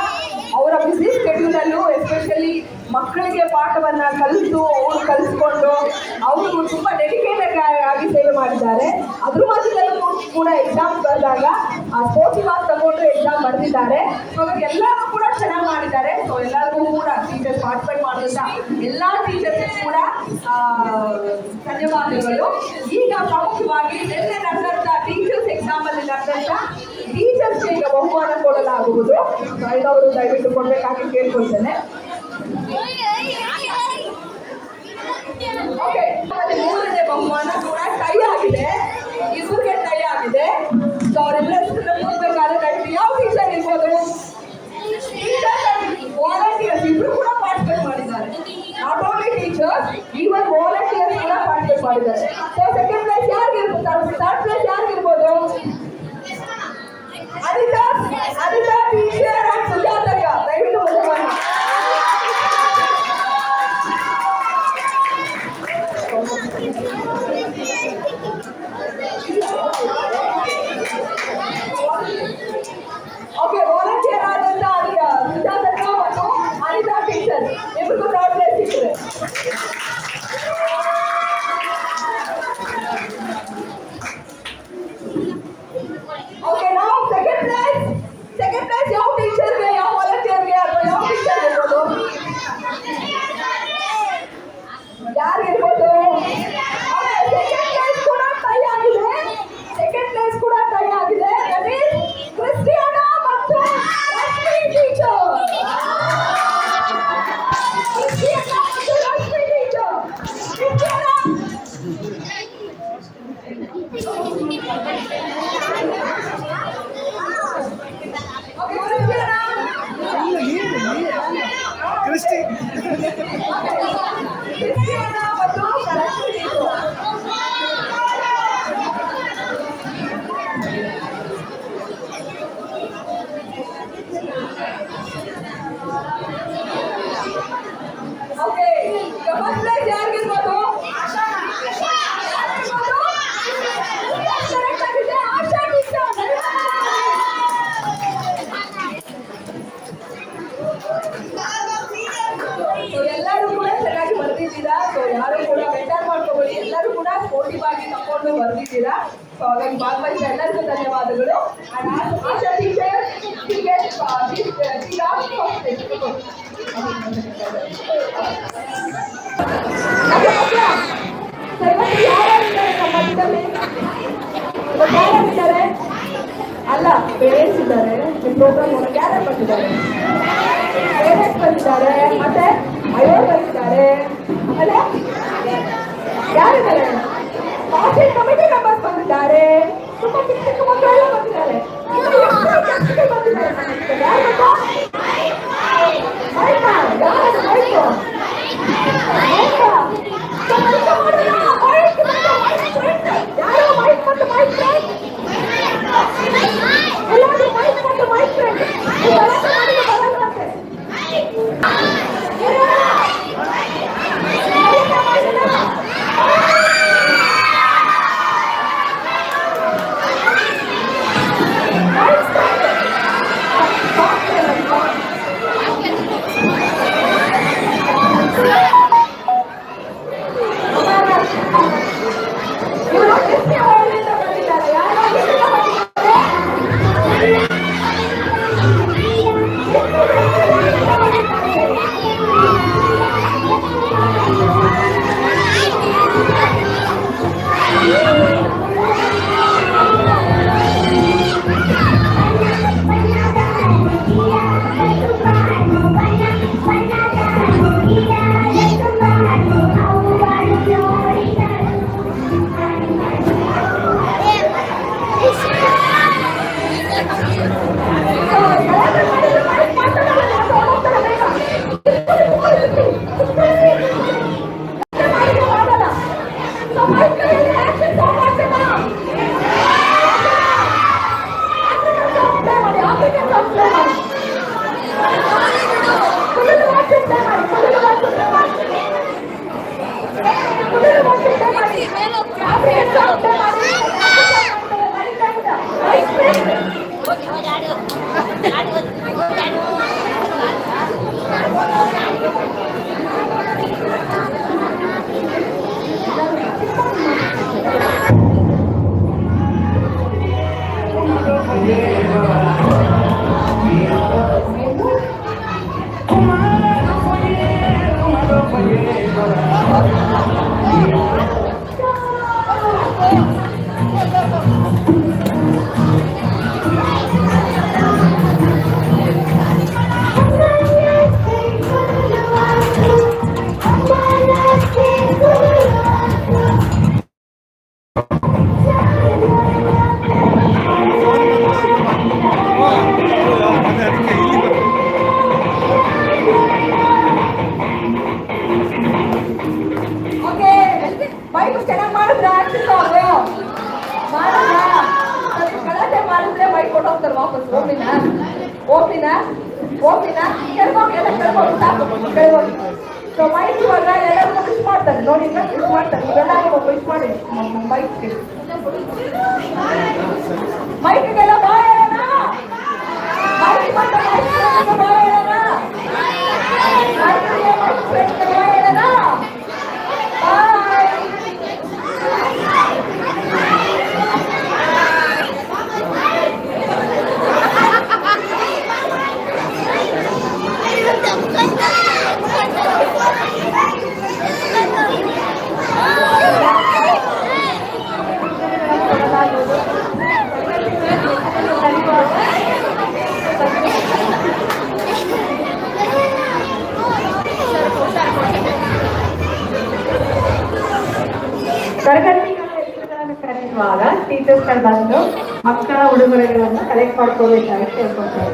ಅವರ ಬಿಸಿ ಸ್ಕೆಡ್ಯೂಲಲ್ಲೂ ಎಸ್ಪೆಷಲಿ ಮಕ್ಕಳಿಗೆ ಪಾಠವನ್ನು ಕಲಿತು ಅವ್ರು ಕಲಿಸ್ಕೊಂಡು ಅವರು ತುಂಬ ಡೆಡಿಕೇಟೆಡ್ ಆಗಿ ಸೇವೆ ಮಾಡಿದ್ದಾರೆ. ಅದ್ರ ಮಧ್ಯದಲ್ಲೂ ಕೂಡ ಎಕ್ಸಾಮ್ ಬರೆದಾಗ ಸ್ಪೋರ್ಟ್ಸ್ ಮಾರ್ಕ್ಸ್ ತಗೊಂಡು ಎಕ್ಸಾಮ್ ಬರೆದಿದ್ದಾರೆ. ಸೊ ಎಲ್ಲರೂ ಕೂಡ ಚೆನ್ನಾಗಿ ಮಾಡಿದ್ದಾರೆ. ಸೊ ಎಲ್ಲರಿಗೂ ಕೂಡ ಟೀಚರ್ಸ್ ಪಾರ್ಟಿಸಿಪೇಟ್ ಮಾಡಿದಂಥ ಎಲ್ಲ ಟೀಚರ್ಸ್ ಕೂಡ ಧನ್ಯವಾದಗಳು. ಈಗ ಪ್ರಮುಖವಾಗಿ ನಿನ್ನೆ ನಡೆದಂಥ ಟೀಚರ್ಸ್ ಎಕ್ಸಾಮಲ್ಲಿ ನಡೆದಂಥ ಟೀಚರ್ಸ್ಗೆ ಈಗ ಬಹುಮಾನ ಕೊಡಲಾಗುವುದು. ಅವರು ದಯವಿಟ್ಟು ಕೊಡಬೇಕಾಗಿ ಕೇಳ್ಕೊಳ್ತೇನೆ. ಓಕೆ, ಮೂರನೇ ಬಹುಮಾನ ಕೂಡ ಟೈ ಆಗಿದೆ, ಇಬ್ಬರಿಗೆ ಟೈ ಆಗಿದೆ. ಸೊ ಅವರೆಲ್ಲ ಹೋಗ್ಬೇಕಾದ್ರೆ ದಯವಿಟ್ಟು ಯಾವ ಟೀಚರ್ ಇರ್ಬೋದು? ವಾಲಂಟಿಯರ್ಸ್ ಇಬ್ರು ಕೂಡ ಪಾರ್ಟಿಸಿಪೇಟ್ ಮಾಡಿದ್ದಾರೆ. Not only teachers, even volunteers ಕೂಡ ಪಾರ್ಟಿಸಿಪೇಟ್ ಮಾಡಿದ್ದಾರೆ. ಸೊ ಸೆಕೆಂಡ್ ಪ್ಲೇಸ್ ಯಾರಿಗಿರ್ಬೋದು? ಥರ್ಡ್ ಪ್ಲೇಸ್ ಯಾರಿಗಿರ್ಬೋದು? ಅನಿತಾ ಟೀಚರ್ ಅಂಡ್ ಸುಜಾತಕ್ಕ ದಯವಿಟ್ಟು ಮುಂದೆ ಬನ್ನಿ. ಓಕೆ, ವಾಲಂಟಿಯರ್ ಆದಂತ ಸುಜಾತಕ್ಕ ಮತ್ತು ಅನಿತಾ ಟೀಚರ್ ಇಬ್ಬರಿಗೂ ಥರ್ಡ್ ಪ್ಲೇಸ್ ಸಿಕ್ಕಿದೆ. ಓಕೆ, ನಾವು ಸೆಕೆಂಡ್ ಪ್ಲೇಸ್ ಯಾವ ಟೀಚರ್ಗೆ, ಯಾವ ವಾಲಂಟಿಯರ್ಗೆ ಅಥವಾ ಯಾವ ಟೀಚರ್ ಇರ್ಬೋದು? ಯಾರಿಗಿರ್ಬೋದು? ಸೆಕೆಂಡ್ ಪ್ಲೇಸ್ ಕೂಡ ಟೈ ಆಗಿದೆ. ದಟ್ ಈಸ್ ಕ್ರಿಸ್ಟಿಯಾನಾ ಮತ್ತು Lakshmi teacher. Christy okay, first place ಯಾರಿಗಿರ್ಬೋದು? ಕರೆಕ್ಟ್ ಆಗಿದೆ, ಆಶಾ ಟೀಚರ್. ಎಲ್ಲರೂ ಕೂಡ ಚೆನ್ನಾಗಿ ಬರ್ತಿದ್ದೀರಾ. ಸೊ ಯಾರು ಕೂಡ ಬೆಟರ್ ಮಾಡ್ಕೋಬೇಡಿ, ಎಲ್ಲರೂ ಕೂಡ ಸ್ಪೋರ್ಟಿವ್ ಆಗಿ ತಗೊಂಡು ಬರ್ತಿದ್ದೀರಾ. ಸೊ ಹಾಗಾಗಿ ಭಾಗವಹಿಸಿದ ಎಲ್ಲರಿಗೂ ಧನ್ಯವಾದಗಳು. ಆಶಾ ಟೀಚರ್ ಅಲ್ಲ, ಪೇರೆಂಟ್ಸ್ ಇದ್ದಾರೆ, ನಿಮ್ಮ ಪ್ರೋಗ್ರಾಮ್ ನೋಡಕ್ಕೆ ಯಾರ್ಯಾರು ಬಂದಿದ್ದಾರೆ? ಪೇರೆಂಟ್ಸ್ ಬಂದಿದ್ದಾರೆ, ಮತ್ತೆ ಅಯ್ಯೋರ್ ಬಂದಿದ್ದಾರೆ, ಆಮೇಲೆ ಯಾರಿದ್ದಾರೆ? ಕಾಲೇಜ್ ಕಮಿಟಿ ಮೆಂಬರ್ಸ್ ಬಂದಿದ್ದಾರೆ, ತುಂಬಾ ಚಿಕ್ಕ ಚಿಕ್ಕ ಮಕ್ಕಳೆಲ್ಲ ಬಂದಿದ್ದಾರೆ. ಇನ್ನು ಎಷ್ಟು ಗೆಸ್ಟ್ಗಳು ಬಂದಿದ್ದಾರೆ ನಮ್ಮೊಟ್ಟಿಗೆ? ಯಾರು ಗೊತ್ತಾ? ಮೈಕ, ಯಾರು ಮೈಕು? ಮೈಕ. ಸೊ ಮೈಕ ಮಾಡೋಣ, ಮೈಕ್ ಮತ್ತು ಮೈಕ್ ಫ್ರೆಂಡ್. ಯಾರು ಮೈಕ್ ಮತ್ತು ಮೈಕ್ ಫ್ರೆಂಡ್? ಎಲ್ಲರೂ ಮೈಕ್ ಮತ್ತು ಮೈಕ್ ಫ್ರೆಂಡ್. ಇದೆಲ್ಲ ಮಾಡಿದ್ರೆ ಬರಲ್ವಂತೆ. ಸೊ ಮೈಕ್ ಇವಾಗ ಎಲ್ಲರಿಗೂ ವಿಶ್ ಮಾಡ್ತಾರೆ ನೋಡಿ, ವಿಶ್ ಮಾಡ್ತಾರೆ. ಇವೆಲ್ಲರಿಗೂ ವಿಶ್ ಮಾಡಿ ಮೈಕ್ಗೆ. ಮೈಕ್ಗೆಲ್ಲ ಬಾಯ್ ಹೇಳೋಣ. ಮೈಕ್ ಬಂದ ಮೈಕ್ ಬಾಯ್ ಹೇಳೋಣ. ಮೈಕ್ಗೆ ಮೈಕ್ ಫ್ರೆಂಡ್ಗೆ ಬಾಯ್ ಹೇಳೋಣ. ಬಾಯ್. ತರಗತಿಗಳ ಹೆಸರುಗಳನ್ನು ಕರೆಯುವಾಗ ಟೀಚರ್ಸ್ಗಳು ಬಂದು ಮಕ್ಕಳ ಉಡುಗೊರೆಗಳನ್ನು ಕಲೆಕ್ಟ್ ಮಾಡ್ಕೋಬೇಕಾಗಿ ಕೇಳ್ಕೊಳ್ತಾರೆ.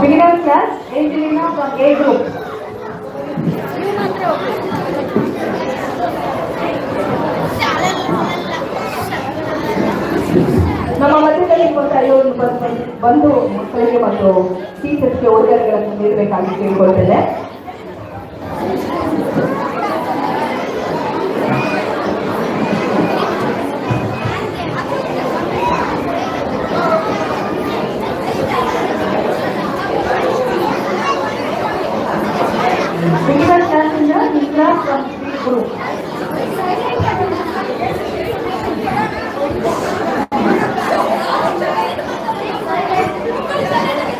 Beginner class Angelina A group. ನಮ್ಮ ಮಧ್ಯದಲ್ಲಿ ಇವತ್ತು ಬಂದು ಮಕ್ಕಳಿಗೆ ಮತ್ತು ಟೀಚರ್ಸ್ಗೆ ಉಡುಗೊರೆಗಳನ್ನು ನೀಡಬೇಕಾಗಿ ಕೇಳ್ಕೊಳ್ತೇನೆ. ಬಿಗಿನರ್ ಕ್ಲಾಸಿಂದ ನಿಮ್ನ group.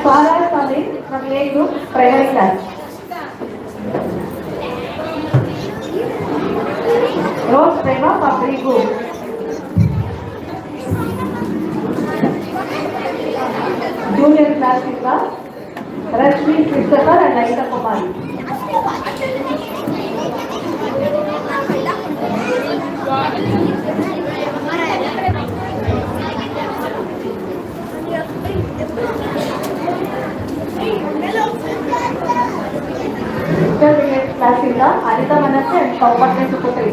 Father primary class. Rose Prema Paprigu. Junior class Inga, Rashmi Christopher and Aida Kumari. Intermediate class Inga, Anita Manasse and Kaupatne Sukutri.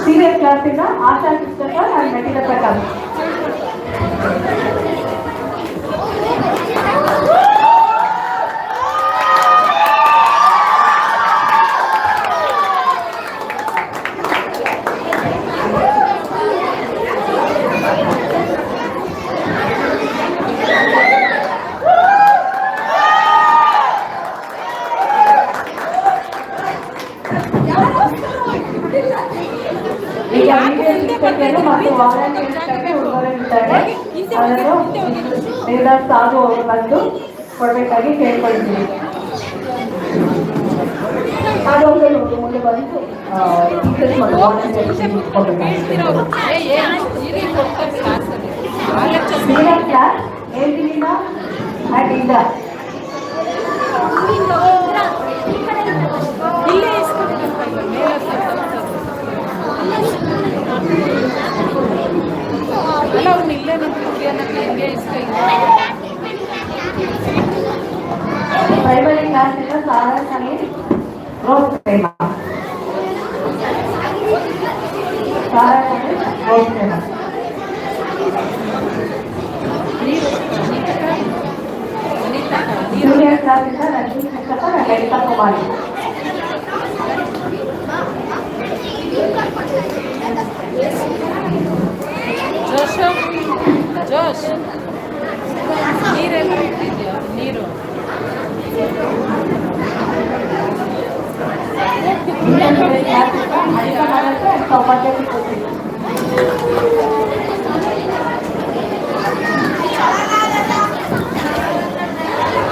Senior class Inga, Asha Christopher and Nikita Prakash. ಈಗ ಶಿಕ್ಷಕಿಯರು ಮತ್ತು ವಾಲಂಟಿಯರ್ಸ್ಗೆ ಉಡುಗೊರೆಯಿದ್ದಾರೆ. ಅದನ್ನು ದೇವದಾಸ್ ಸಾಧು ಅವರು ಬಂದು ಕೊಡಬೇಕಾಗಿ ಕೇಳ್ಕೊಳ್ತೀವಿ. ಸಾಧು ಅವರು ಮುಂದೆ ಬಂದು ಟೀಚರ್ಸ್ ಮತ್ತು ವಾಲಂಟಿಯರ್ಸ್ ಕೊಡಬೇಕಾಗಿ ಕ್ಲಾಸ್ ಏಲ್ದಿನ ಆ್ಯಂಡ್ ಇಂದ ಪ್ರೈಮರಿ ಕ್ಲಾಸಿನ ಸಾರಾ ಸಮೀರ್ ರೋಸ್ ಪ್ರೇಮ ಸಾರಾ ಸಮೀರ್ ರೋಸ್ ಪ್ರೇಮ ಜೂನಿಯರ್ ಕ್ಲಾಸಿನ ರಶ್ಮಿ ಶಿಕ್ಷಕ ಲಲಿತಾ ಕುಮಾರಿ ಜೋಶ್ ನೀರೆಲ್ಲ ಇಟ್ಟಿದ್ಯಾ ನೀರು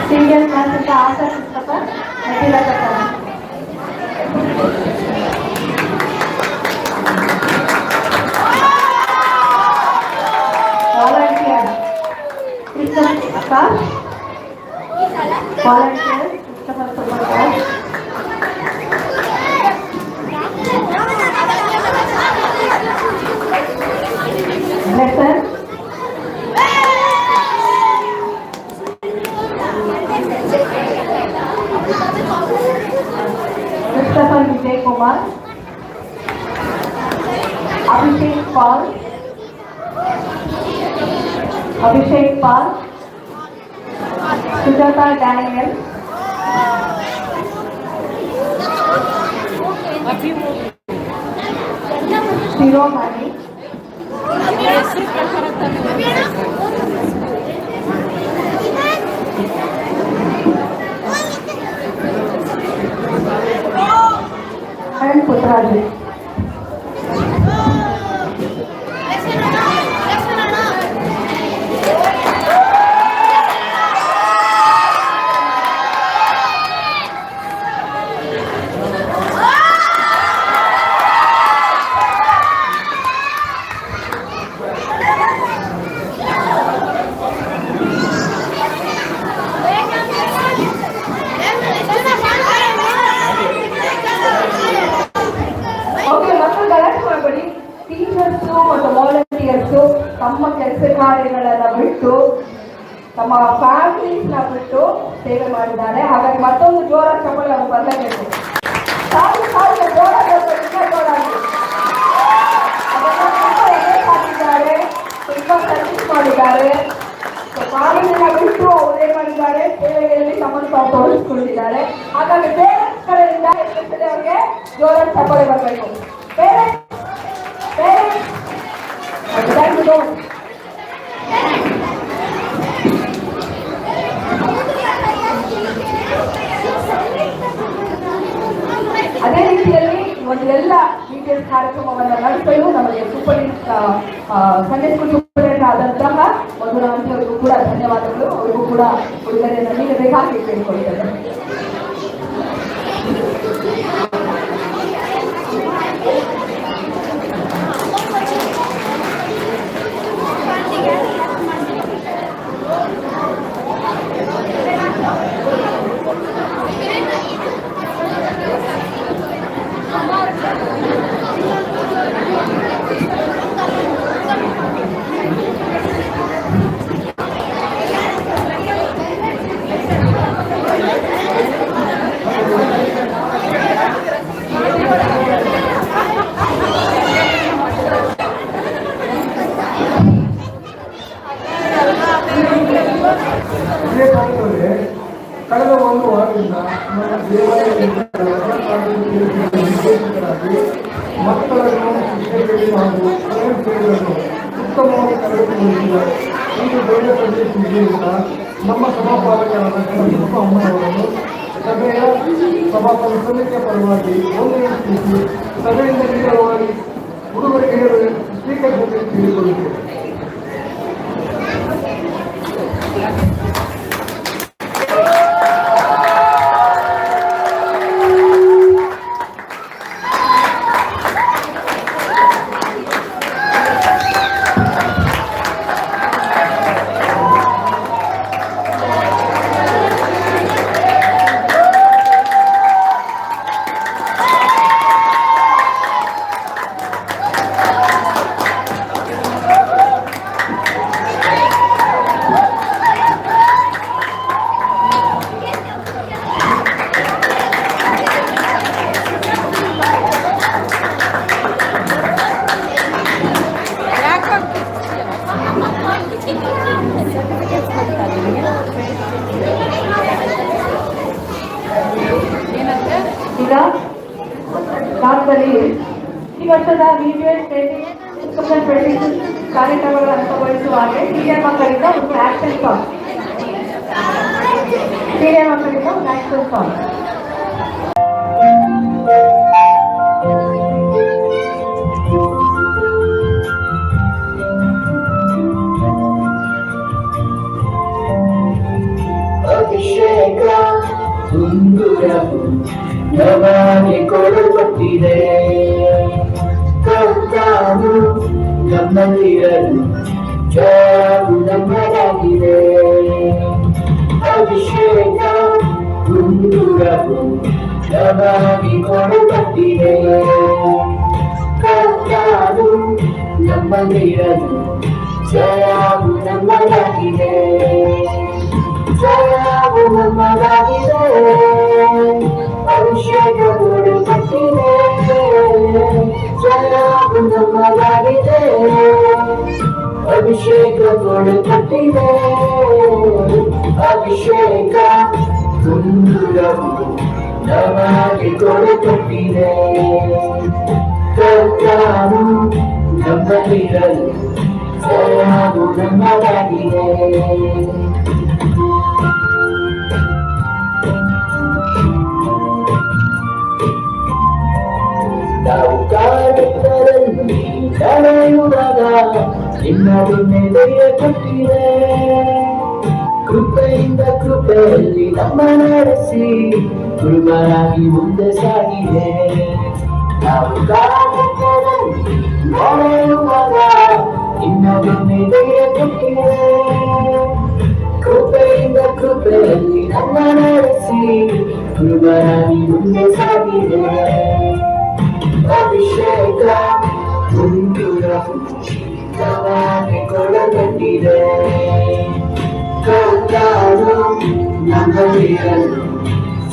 ಸೀನಿಯರ್ ಕ್ಲಾಸಿಂದ ಆಶಾ ಪುಸ್ತಕ ನಟಿಲ ಪ್ರಕಾರ volunteer Prakash, volunteer, Christopher Prakash. Lesson. Christopher Vijay Kumar, Abhishek Paul, Sujata Daniel, Shiromani, and Putraji. ತಮ್ಮ ಕೆಲಸ ಕಾರ್ಯಗಳನ್ನ ಬಿಟ್ಟು ತಮ್ಮ ಫ್ಯಾಮಿಲೀಸ್ನ ಬಿಟ್ಟು ಸೇವೆ ಮಾಡಿದ್ದಾರೆ. ಹಾಗಾಗಿ ಮತ್ತೊಂದು ಜೋರ ಚಪ್ಪಲಿ ಅವರು ಬರಲೇಬೇಕು. ತುಂಬಾ ಸರ್ವಿಸ್ ಮಾಡಿದ್ದಾರೆ. ಕಾಲೇಜಿನ ಬಿಟ್ಟು ಅವರು ಏನ್ ಮಾಡಿದ್ದಾರೆ, ಸೇವೆಯಲ್ಲಿ ತಮ್ಮನ್ನು ತಾವು ತೋರಿಸ್ಕೊಂಡಿದ್ದಾರೆ. ಹಾಗಾಗಿ ಪೇರೆಂಟ್ಸ್ ಕಡೆಯಿಂದ ಅವ್ರಿಗೆ ಜೋರ ಚಪ್ಪಲಿ ಬರಬೇಕು. ಪೇರೆಂಟ್ಸ್ ರೀಡಿಯಸ್ ಕಾರ್ಯಕ್ರಮವನ್ನು ನಡೆಸಲು ನಮಗೆ ಸಂಡೇ ಸ್ಕೂಲ್ ಸೂಪರಿಂಟೆಂಡೆಂಟ್ ಆದಂತಹ ಮಧುರಾಂತಿ ಅವರಿಗೂ ಕೂಡ ಧನ್ಯವಾದಗಳು. ಅವರಿಗೂ ಕೂಡ ಉಡುಗೊರೆಯನ್ನು ನೀಡಬೇಕಾಗಿ ಕೇಳಿಕೊಳ್ತೇನೆ. ಕಳೆದ ಒಂದು ವಾರದಿಂದ ನಮ್ಮ ದೇವಾಲಯದಿಂದ ಮಕ್ಕಳನ್ನು ಶಿಕ್ಷಕರಿಗೆ ಹಾಗೂ ಸ್ವಯಂ ಸೇವೆಯನ್ನು ಉತ್ತಮವಾಗಿ ತರಬೇತಿಗೊಳಿಸಿದ ಒಂದು ದೊಡ್ಡ ಪ್ರದೇಶದಿಂದ ನಮ್ಮ ಸಭಾಪಾಲಕರಾದ ಕೃಷ್ಣಪ್ಪ ಅಮ್ಮನವರನ್ನು ಸಭೆಯ ಸಭಾಪತಿ ಸಮಿತಿಯ ಪರವಾಗಿ ಗೌರವಿಸಿ ಸಭೆಯಿಂದ ನೀಡಲಾಗಿ ಉಡುಗೊರೆಗೆ ಸ್ಪೀಕರ್ ಜೊತೆ ತಿಳಿದುಕೊಳ್ಳುತ್ತೇವೆ. ಈಗ ಭಾರತದಲ್ಲಿ ಈ ವರ್ಷದ VBS ಕಾರ್ಯಕ್ರಮಗಳನ್ನು ಅಂಗಗೊಳಿಸುವ ಹಾಗೆ ಹಿರಿಯ ಮಕ್ಕಳಿಂದ ಒಂದು ಆಕ್ಷನ್ ಸಾಂಗ್ ಅಭಿಷೇಕ ತುಂಗುರವು ನಮಗೆ ಕೊಡಲ್ಪಟ್ಟಿದೆ. ಕರ್ತಾನು ನಮ್ಮಲ್ಲಿರಲು ಜಯವು ನಮ್ಮದಾಗಿದೆ. ಅಭಿಷೇಕ ತುಂಗುರವು ನಮಗೆ ಕೊಡಲ್ಪಟ್ಟಿದೆ. ಕರ್ತಾನು ನಮ್ಮಲ್ಲಿರಲು ಜಯವು ನಮ್ಮದಾಗಿದೆ. ಜಯವು ನಮ್ಮದಾಗಿದೆ. ಅಭಿಷೇಕ ಕೊಡಲ್ಪಟ್ಟಿದೆ. ಜಯವು ನಮ್ಮದಾಗಿದೆ. ಅಭಿಷೇಕ ಕೊಡಲ್ಪಟ್ಟಿದೆ. ಅಭಿಷೇಕ ತುಂಗುರವು ನಮಗೆ ಕೊಡಲ್ಪಟ್ಟಿದೆ. ಕರ್ತಾನು ನಮ್ಮಲ್ಲಿರಲು ಜಯವು ನಮ್ಮದಾಗಿದೆ. ನಾವು ಕಾಡುತ್ತರಲ್ಲಿ ನಡೆಯುವಾಗ ನಿನ್ನದನ್ನೆದೆಯ ಕೊಟ್ಟಿದೆ. ಕೃಪೆಯಿಂದ ಕೃಪೆಯಲ್ಲಿ ನಮ್ಮ ನಡೆಸಿ ಕುರುಬರಾಗಿ ಮುಂದೆ ಸಾಗಿದೆ. ನಾವು ಕಾಡುತ್ತರಲ್ಲಿ ನಡೆಯುವಾಗ ನಿನ್ನದನ್ನೆದೆಯ ಕೊಟ್ಟಿದೆ. ಕೃಪೆಯಿಂದ ಕೃಪೆಯಲ್ಲಿ ನಮ್ಮ ನಡೆಸಿ ಕುರುಬರಾಗಿ ಮುಂದೆ ಸಾಗಿದೆ. ಅಭಿಷೇಕ ತುಂಗುರವು ನಮಗೆ ಕೊಡಲ್ಪಟ್ಟಿದೆ. ಕರ್ತಾನು ನಮ್ಮಲ್ಲಿರಲು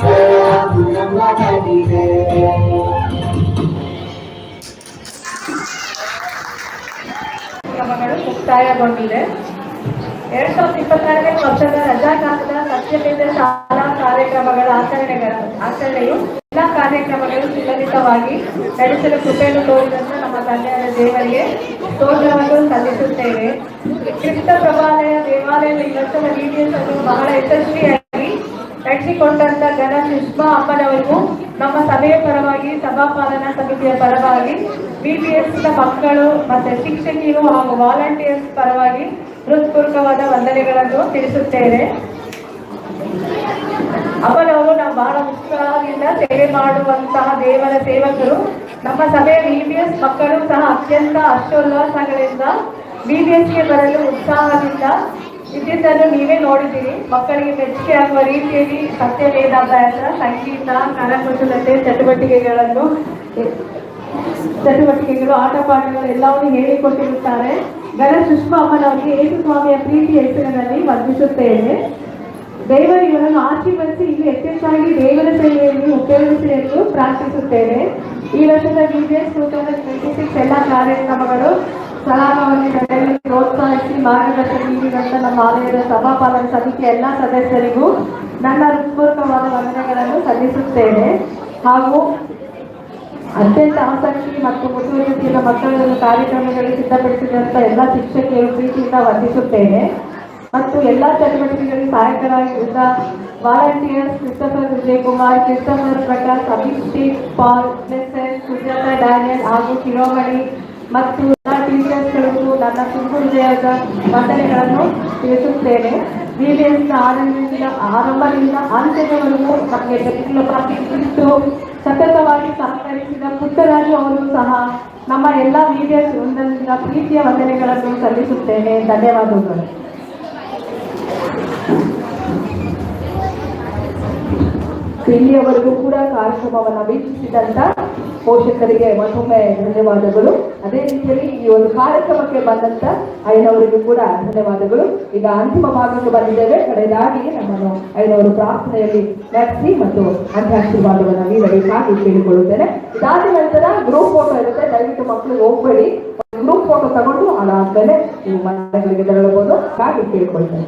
ಜಯವು ನಮ್ಮದಾಗಿದೆ. ಕಾರ್ಯಕ್ರಮಗಳು ಮುಕ್ತಾಯಗೊಂಡಿದೆ. 2022ನೇ ವರ್ಷದ ರಜಾಕಾಲದ ಸತ್ಯವೇದ ಶಾಲಾ ಕಾರ್ಯಕ್ರಮಗಳ ಆಚರಣೆಯು ಎಲ್ಲ ಕಾರ್ಯಕ್ರಮಗಳು ಸುಲಲಿತವಾಗಿ ನಡೆಸಲು ಕೃಪೆಯನ್ನು ತೋರಿದಂತ ನಮ್ಮ ತಂದೆಯಾದ ದೇವರಿಗೆ ಸ್ತೋತ್ರವನ್ನು ಸಲ್ಲಿಸುತ್ತೇವೆ. ಕ್ರಿಸ್ತ ಪ್ರಭಾಲಯ ದೇವಾಲಯದ ಈ ವರ್ಷದ VBS ಅನ್ನು ಬಹಳ ಯಶಸ್ವಿಯಾಗಿ ನಡೆಸಿಕೊಂಡಂತ ಘನ ಸುಷ್ಮಾ ಅಮ್ಮನವರಿಗೂ ನಮ್ಮ ಸಭೆಯ ಪರವಾಗಿ ಸಭಾಪಾಲನಾ ಸಮಿತಿಯ ಪರವಾಗಿ BPS ಮಕ್ಕಳು ಮತ್ತೆ ಶಿಕ್ಷಕಿಯರು ಹಾಗೂ ವಾಲಂಟಿಯರ್ಸ್ ಪರವಾಗಿ ಹೃತ್ಪೂರ್ವಕವಾದ ವಂದನೆಗಳನ್ನು ತಿಳಿಸುತ್ತೇನೆ. ಅಮ್ಮನವರು ನಾವು ಬಹಳ ಉತ್ಸಾಹದಿಂದ ಸೇವೆ ಮಾಡುವಂತಹ ದೇವರ ಸೇವಕರು. ನಮ್ಮ ಸಭೆಯ BPS ಮಕ್ಕಳು ಸಹ ಅತ್ಯಂತ ಹರ್ಷೋಲ್ಲಾಸಗಳಿಂದ BPSಗೆ ಬರಲು ಉತ್ಸಾಹದಿಂದ ಇದ್ದಿದ್ದನ್ನು ನೀವೇ ನೋಡಿದ್ದೀರಿ. ಮಕ್ಕಳಿಗೆ ಮೆಚ್ಚುಗೆ ಆಗುವ ರೀತಿಯಲ್ಲಿ ಸತ್ಯವೇದಾಭ್ಯಾಸ, ಸಂಗೀತ, ಕರಕುಶಲತೆ ಚಟುವಟಿಕೆಗಳು, ಆಟ ಪಾಠಗಳು ಎಲ್ಲವನ್ನೂ ಹೇಳಿಕೊಟ್ಟಿರುತ್ತಾರೆ. ಘನ ಸುಷ್ಮಾ ಅಮ್ಮನವರಿಗೆ ಯೇಸು ಸ್ವಾಮಿಯ ಪ್ರೀತಿ ಹೆಸರಿನಲ್ಲಿ ವಂದಿಸುತ್ತೇನೆ. ದೇವರು ಇವರನ್ನು ಆಶೀರ್ವದಿಸಿ ಇಲ್ಲಿ ಹೆಚ್ಚೆಚ್ಚಾಗಿ ದೇವರ ಸೇವೆಯಲ್ಲಿ ಉಪಯೋಗಿಸಿ ಎಂದು ಪ್ರಾರ್ಥಿಸುತ್ತೇನೆ. ಈ ವರ್ಷದ BPS 2026 ಎಲ್ಲ ಕಾರ್ಯಕ್ರಮಗಳು ಸಲಾಮವಾಗಿ ನಡೆಯಲು ಪ್ರೋತ್ಸಾಹಿಸಿ ಮಾರ್ಗದರ್ಶನ ನೀಡಿದಂಥ ನಮ್ಮ ಆಲಯದ ಸಭಾಪಾಲನಾ ಸಮಿತಿಯ ಎಲ್ಲ ಸದಸ್ಯರಿಗೂ ನನ್ನ ಹೃತ್ಪೂರ್ವಕವಾದ ವಂದನೆಗಳನ್ನು ಸಲ್ಲಿಸುತ್ತೇನೆ. ಹಾಗೂ ಅತ್ಯಂತ ಆಸಕ್ತಿ ಮತ್ತು ಮುತುವರ್ಜಿಯಿಂದ ಮಕ್ಕಳನ್ನು ಕಾರ್ಯಕ್ರಮಗಳಿಗೆ ಸಿದ್ಧಪಡಿಸಿದಂಥ ಎಲ್ಲ ಶಿಕ್ಷಕಿಯರು ಪ್ರೀತಿಯಿಂದ ವಂದಿಸುತ್ತೇನೆ. ಮತ್ತು ಎಲ್ಲ ಚಟುವಟಿಕೆಗಳಿಗೆ ಸಹಾಯಕರಾಗಿದ್ದ volunteers Christopher Vijayakumar, Christopher Prakash, Abhishek, Paul, Sujatha, Daniel ಹಾಗೂ ಶಿರೋಮಣಿ ಮತ್ತು ಎಲ್ಲ ಟೀಚರ್ಸ್ಗಳಿಗೂ ನನ್ನ ತುಂಬು ಹೃದಯದ ವಂದನೆಗಳನ್ನು ತಿಳಿಸುತ್ತೇನೆ. BPSನ ಆರಂಭದಿಂದ ಅಂತ್ಯದವರೆಗೂ ನಮಗೆ ಬೆಂಬಲಿಟ್ಟು ಸತತವಾಗಿ ಸಹಕರಿಸಿದ ಪುಟ್ಟರಾಜು ಅವರು ಸಹ ನಮ್ಮ ಎಲ್ಲ BPS ವೃಂದದಿಂದ ಪ್ರೀತಿಯ ವಂದನೆಗಳನ್ನು ಸಲ್ಲಿಸುತ್ತೇನೆ. ಧನ್ಯವಾದಗಳು. ಇಲ್ಲಿಯವರೆಗೂ ಕೂಡ ಕಾರ್ಯಕ್ರಮವನ್ನು ವೀಕ್ಷಿಸಿದಂತ ಪೋಷಕರಿಗೆ ಮತ್ತೊಮ್ಮೆ ಧನ್ಯವಾದಗಳು. ಅದೇ ರೀತಿಯಲ್ಲಿ ಈ ಒಂದು ಕಾರ್ಯಕ್ರಮಕ್ಕೆ ಬಂದಂತ ಐನವರಿಗೂ ಕೂಡ ಧನ್ಯವಾದಗಳು. ಈಗ ಅಂತಿಮ ಭಾಗಕ್ಕೆ ಬಂದಿದ್ದೇವೆ. ಕಡೆಯದಾಗಿ ನಮ್ಮನ್ನು ಐನವರು ಪ್ರಾರ್ಥನೆಯಲ್ಲಿ ನಡೆಸಿ ಮತ್ತು ಅಂತ್ಯಾಶೀರ್ವಾದವನ್ನು ನೀಡಬೇಕಾಗಿ ಕೇಳಿಕೊಳ್ಳುತ್ತೇನೆ. ಇದಾದ ನಂತರ ಗ್ರೂಪ್ ಫೋಟೋ ಇರುತ್ತೆ. ದಯವಿಟ್ಟು ಮಕ್ಕಳಿಗೆ ಹೋಗ್ಬೇಡಿ, ಗ್ರೂಪ್ ಫೋಟೋ ತಗೊಂಡು ಅದಾದ್ಮೇಲೆ ನೀವು ಮನೆಗಳಿಗೆ ತೆರಳಬಹುದು ಹಾಗೆ ಕೇಳಿಕೊಳ್ತೇನೆ.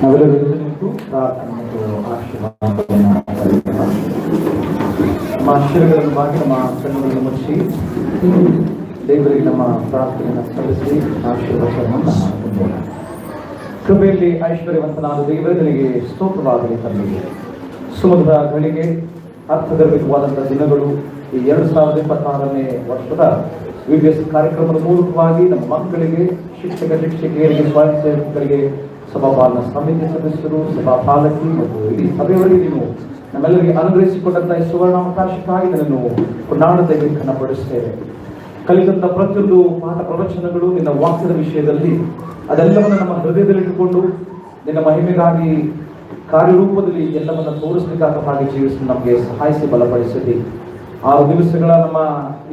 ನಾವೆಲ್ಲರೂ ನಿಂತು ಪ್ರಾರ್ಥನೆ ಮತ್ತು ಆಶೀರ್ವಾದವನ್ನು ನಮ್ಮ ಆಶೀರ್ವಾದಗಳನ್ನು ಬಾಗಿ ನಮ್ಮ ಕಣ್ಣುಗಳನ್ನು ಮುಚ್ಚಿ ದೇವರಿಗೆ ನಮ್ಮ ಪ್ರಾರ್ಥನೆಯನ್ನು ಸಲ್ಲಿಸಿ ಆಶೀರ್ವಾದವನ್ನು ಹೊಂದೋಣ. ಕೃಪೆಯಲ್ಲಿ ಐಶ್ವರ್ಯವಂತನಾದ ದೇವರಿಗೆ ಸ್ತೋತ್ರವಾಗಲಿ. ತಮಗೆ ಸುಮಧುರ ಗಳಿಗೆ ಅರ್ಥಗರ್ಭಿತವಾದಂಥ ದಿನಗಳು ಈ 2026ನೇ ವರ್ಷದ BPS ಕಾರ್ಯಕ್ರಮದ ಮೂಲಕವಾಗಿ ನಮ್ಮ ಮಕ್ಕಳಿಗೆ, ಶಿಕ್ಷಕಿಯರಿಗೆ, ಸ್ವಯಂ ಸೇವಕರಿಗೆ, ಸಭಾಪಾಲನಾ ಸಮಿತಿ ಸದಸ್ಯರು, ಸಭಾಪಾಲಕಿ ಮತ್ತು ಇಡೀ ಸಭೆಯವರಿಗೆ ನೀವು ನಮ್ಮೆಲ್ಲರಿಗೆ ಅನುಗ್ರಹಿಸಿಕೊಂಡಂತಹ ಈ ಸುವರ್ಣಾವಕಾಶಕ್ಕಾಗಿ ಇದನ್ನು ಕೊಂಡಾಡದೆ ಕನ್ನಪಡಿಸ್ತೇವೆ. ಕಲಿತಂಥ ಪ್ರತಿಯೊಂದು ಪಾಠ ಪ್ರವಚನಗಳು ನಿನ್ನ ವಾಕ್ಯದ ವಿಷಯದಲ್ಲಿ ಅದೆಲ್ಲವನ್ನು ನಮ್ಮ ಹೃದಯದಲ್ಲಿಟ್ಟುಕೊಂಡು ನಿನ್ನ ಮಹಿಮೆಗಾಗಿ ಕಾರ್ಯರೂಪದಲ್ಲಿ ಎಲ್ಲವನ್ನು ತೋರಿಸಬೇಕಾದ ಹಾಗೆ ಜೀವಿಸಲು ನಮಗೆ ಸಹಾಯಿಸಿ ಬಲಪಡಿಸಿದೆ. 6 ದಿವಸಗಳ ನಮ್ಮ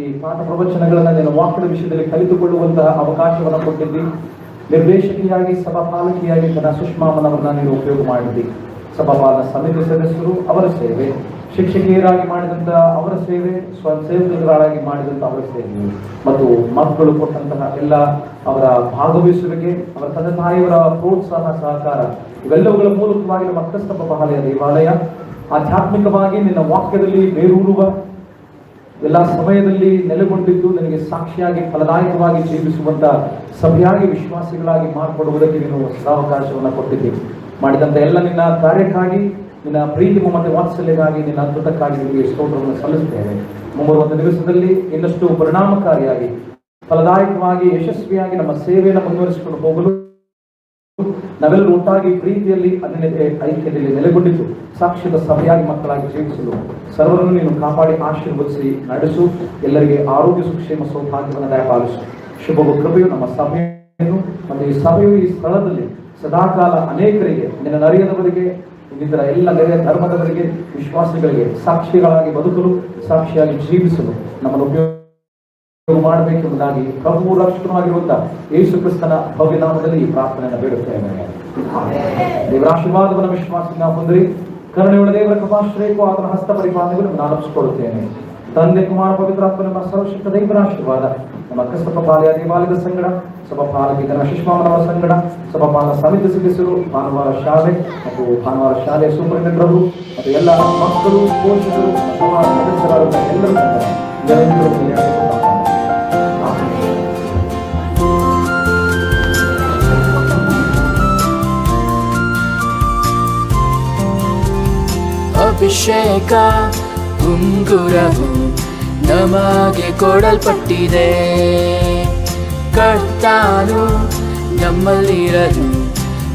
ಈ ಪಾಠ ಪ್ರವಚನಗಳನ್ನು ನಿನ್ನ ವಾಕ್ಯದ ವಿಷಯದಲ್ಲಿ ಕಲಿತುಕೊಳ್ಳುವಂತಹ ಅವಕಾಶವನ್ನು ಕೊಟ್ಟಿದ್ದಿ. ನಿರ್ದೇಶಕಿಯಾಗಿ, ಸಭಾಪಾಲಕಿಯಾಗಿ ಘನ ಸುಷ್ಮಾ ಅಮ್ಮನವರನ್ನ ನೀನು ಉಪಯೋಗ ಮಾಡಿದ್ದಿ. ಸಭಾಪಾಲನಾ ಸಮಿತಿ ಸದಸ್ಯರು ಅವರ ಸೇವೆ, ಶಿಕ್ಷಕಿಯರಾಗಿ ಮಾಡಿದಂಥ ಅವರ ಸೇವೆ, ಸ್ವಯಂ ಸೇವಕರಾಗಿ ಮಾಡಿದಂಥ ಅವರ ಸೇವೆ ಮತ್ತು ಮಕ್ಕಳು ಕೊಟ್ಟಂತಹ ಎಲ್ಲ ಅವರ ಭಾಗವಹಿಸುವಿಕೆ, ಅವರ ತಂದೆ ತಾಯಿಯವರ ಪ್ರೋತ್ಸಾಹ, ಸಹಕಾರ ಇವೆಲ್ಲವುಗಳ ಮೂಲಕವಾಗಿ ನಮ್ಮ ಕ್ರಿಸ್ತ ಪ್ರಭಾಲಯ ದೇವಾಲಯ ಆಧ್ಯಾತ್ಮಿಕವಾಗಿ ನಿನ್ನ ವಾಕ್ಯದಲ್ಲಿ ಬೇರೂರುವ ಎಲ್ಲ ಸಮಯದಲ್ಲಿ ನೆಲೆಗೊಂಡಿದ್ದು ನಿನಗೆ ಸಾಕ್ಷಿಯಾಗಿ ಫಲದಾಯಕವಾಗಿ ಜೀವಿಸುವಂತ ಸಭೆಯಾಗಿ ವಿಶ್ವಾಸಿಗಳಾಗಿ ಮಾರ್ಪಡುವುದಕ್ಕೆ ನೀನು ಸದಾವಕಾಶವನ್ನು ಕೊಟ್ಟಿದ್ದೀವಿ. ಮಾಡಿದಂಥ ಎಲ್ಲ ನಿನ್ನ ಕಾರ್ಯಕ್ಕಾಗಿ, ನಿನ್ನ ಪ್ರೀತಿ ಮತ್ತು ವಾತ್ಸಲ್ಯಕ್ಕಾಗಿ, ನಿನ್ನ ಅದ್ಭುತಕ್ಕಾಗಿ ನಿಮಗೆ ಸ್ತೋತ್ರವನ್ನು ಸಲ್ಲಿಸುತ್ತೇವೆ. ಮುಂಬರುವಂಥ ದಿವಸದಲ್ಲಿ ಇನ್ನಷ್ಟು ಪರಿಣಾಮಕಾರಿಯಾಗಿ, ಫಲದಾಯಕವಾಗಿ, ಯಶಸ್ವಿಯಾಗಿ ನಮ್ಮ ಸೇವೆಯನ್ನು ಮುಂದುವರಿಸಿಕೊಂಡು ಹೋಗಲು ನಾವೆಲ್ಲರೂ ಒಟ್ಟಾಗಿ ಪ್ರೀತಿಯಲ್ಲಿ, ಅನ್ಯತೆ, ಐಕ್ಯತೆಯಲ್ಲಿ ನೆಲೆಗೊಂಡಿದ್ದು ಸಾಕ್ಷ್ಯದ ಸಭೆಯಾಗಿ ಮಕ್ಕಳಾಗಿ ಜೀವಿಸಲು ಸರ್ವರನ್ನು ನೀನು ಕಾಪಾಡಿ ಆಶೀರ್ವದಿಸಿ ನಡೆಸು. ಎಲ್ಲರಿಗೆ ಆರೋಗ್ಯ, ಸುಕ್ಷೇಮ, ಸೌಭಾಗ್ಯವನ್ನು ದಯಪಾಲಿಸು. ಶುಭವು ಕೃಪೆಯು ನಮ್ಮ ಸಭೆಯನ್ನು ಮತ್ತು ಈ ಸಭೆಯು ಈ ಸ್ಥಳದಲ್ಲಿ ಸದಾಕಾಲ ಅನೇಕರಿಗೆ, ನಿನ್ನ ನರಿಯದವರಿಗೆ, ಇನ್ನಿತರ ಎಲ್ಲ ನೆರೆಯ ಧರ್ಮದವರಿಗೆ, ವಿಶ್ವಾಸಿಗಳಿಗೆ ಸಾಕ್ಷಿಗಳಾಗಿ ಬದುಕಲು, ಸಾಕ್ಷಿಯಾಗಿ ಜೀವಿಸಲು ನಮ್ಮನ್ನು ಉಪಯೋಗ ಮಾಡಬೇಕೆಂಬುದಾಗಿ ಪ್ರಭು ರಕ್ಷಕನಾಗಿರುವಂತಹ ಯೇಸು ಕ್ರಿಸ್ತನ ಭವ್ಯ ನಾಮದಲ್ಲಿ ಈ ಪ್ರಾರ್ಥನೆಯನ್ನು ಬೇಡುತ್ತೇವೆ. ದೇವರ ಆಶೀರ್ವಾದವನ್ನು ವಿಶ್ವಾಸದಿಂದ ಹೊಂದಿರಿ. ಕರುಣೆಯುಳ್ಳ ದೇವರ ಕೃಪಾಶ್ರಯಕ್ಕೂ ಆತನ ಹಸ್ತ ಪರಿಪಾಲನೆಗೂ ನಾನು ಅರ್ಪಿಸಿಕೊಳ್ಳುತ್ತೇನೆ. ತಂದೆ, ಕುಮಾರ, ಪವಿತ್ರಾತ್ಮ ನಮ್ಮ ಸರ್ವಶಕ್ತ ದೇವರ ಆಶೀರ್ವಾದ ನಮ್ಮ ಕ್ರಿಸ್ತ ಪ್ರಭಾಲಯ ದೇವಾಲಯದ ಸಂಗಡ, ಸಭಾಪಾಲಕಿ ಘನ ಸುಷ್ಮಾಮನವರ ಸಂಗಡ, ಸಭಾಪಾಲನಾ ಸಮಿತಿ ಸದಸ್ಯರು, ಭಾನುವಾರ ಶಾಲೆ ಮತ್ತು ಭಾನುವಾರ ಶಾಲೆಯ ಸೂಪರಿಂಟೆಂಡರು ಮತ್ತು ಎಲ್ಲ ಮಕ್ಕಳು, ಪೋಷಕರು, ಸಭಾ ಸದಸ್ಯರಾದ ಎಲ್ಲರೂ ಸಂಗಡ ಅಭಿಷೇಕ ಉಂಗುರವು ನಮಗೆ ಕೊಡಲ್ಪಟ್ಟಿದೆ. ಕರ್ತಾನು ನಮ್ಮಲ್ಲಿರಲು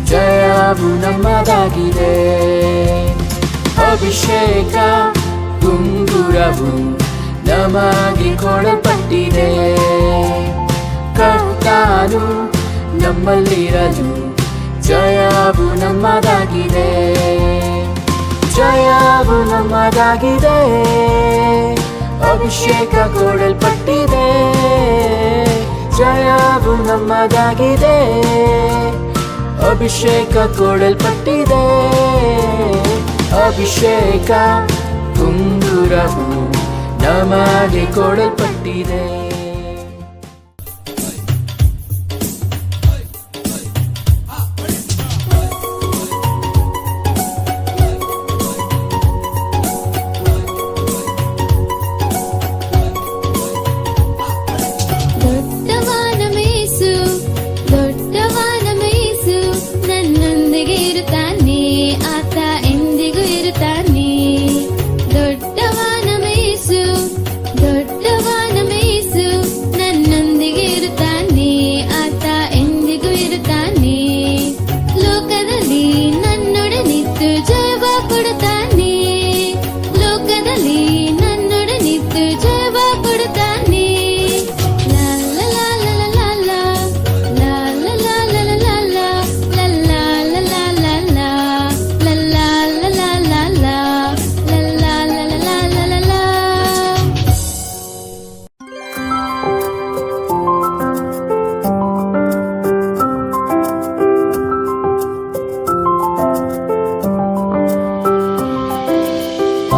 ಜಯವು ನಮ್ಮದಾಗಿದೆ. ಅಭಿಷೇಕ ಉಂಗುರವು ನಮಗೆ ಕೊಡಲ್ಪಟ್ಟಿದೆ. ಕರ್ತಾನು ನಮ್ಮಲ್ಲಿರಲು ಜಯವು ನಮ್ಮದಾಗಿದೆ. ಜಯವು ನಮ್ಮದಾಗಿದೆ. ಅಭಿಷೇಕ ಕೊಡಲ್ಪಟ್ಟಿದೆ. ಜಯವು ನಮ್ಮದಾಗಿದೆ. ಅಭಿಷೇಕ ಕೊಡಲ್ಪಟ್ಟಿದೆ. ಅಭಿಷೇಕ ಉಂಗುರವು ನಮಗೆ ಕೊಡಲ್ಪಟ್ಟಿದೆ.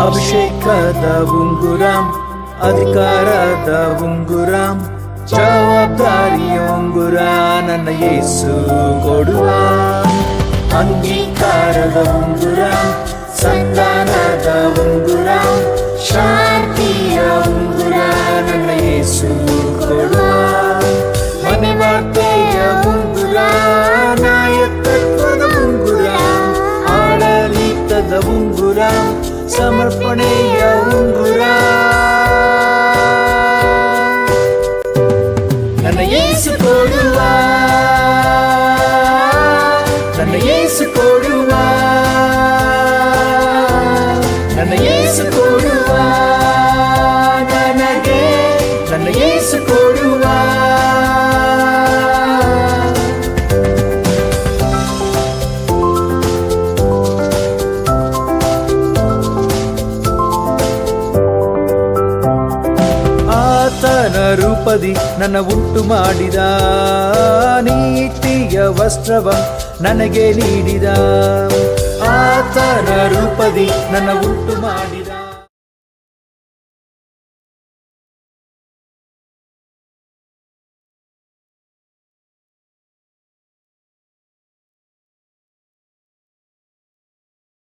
ಅಭಿಷೇಕದ ಉಂಗುರಂ, ಅಧಿಕಾರದ ಉಂಗುರಂ, ಜವಾಬ್ದಾರಿಯ ಉಂಗುರ ನನ್ನ ಯೇಸು ಕೊಡುವ. ಅಂಗೀಕಾರದ ಉಂಗುರ, ಸಂತಾನದ ಉಂಗುರ, ಶಾಂತಿಯ ಉಂಗುರ ನನ್ನ ಯೇಸು ಕೊಡುವ. ಮನೆ ವಾರ್ತೆಯ ಉಂಗುರ, ನಾಯಕತ್ವದ ಉಂಗುರ, ಆಡಳಿತದ ಉಂಗುರ, ಸಮರ್ಪಣೆಯ ಉಂಗುರ ನನ್ನ ಯೇಸು ಕೊಡುವ. ನನ್ನ ಯೇಸು ಕೊಡುವ. ನನ್ನ ಯೇಸು ಕೊಡುವ. ನನಗೆ ನನ್ನ ಯೇಸು ಕೊಡುವ. ಆತನ ರೂಪದಿ ನನ್ನ ಉಂಟು ಮಾಡಿದ, ನೀತಿಯ ವಸ್ತ್ರವ ನನಗೆ ನೀಡಿದ. ಆತನ ರೂಪದಿ ನನ್ನ ಉಂಟು ಮಾಡಿದ.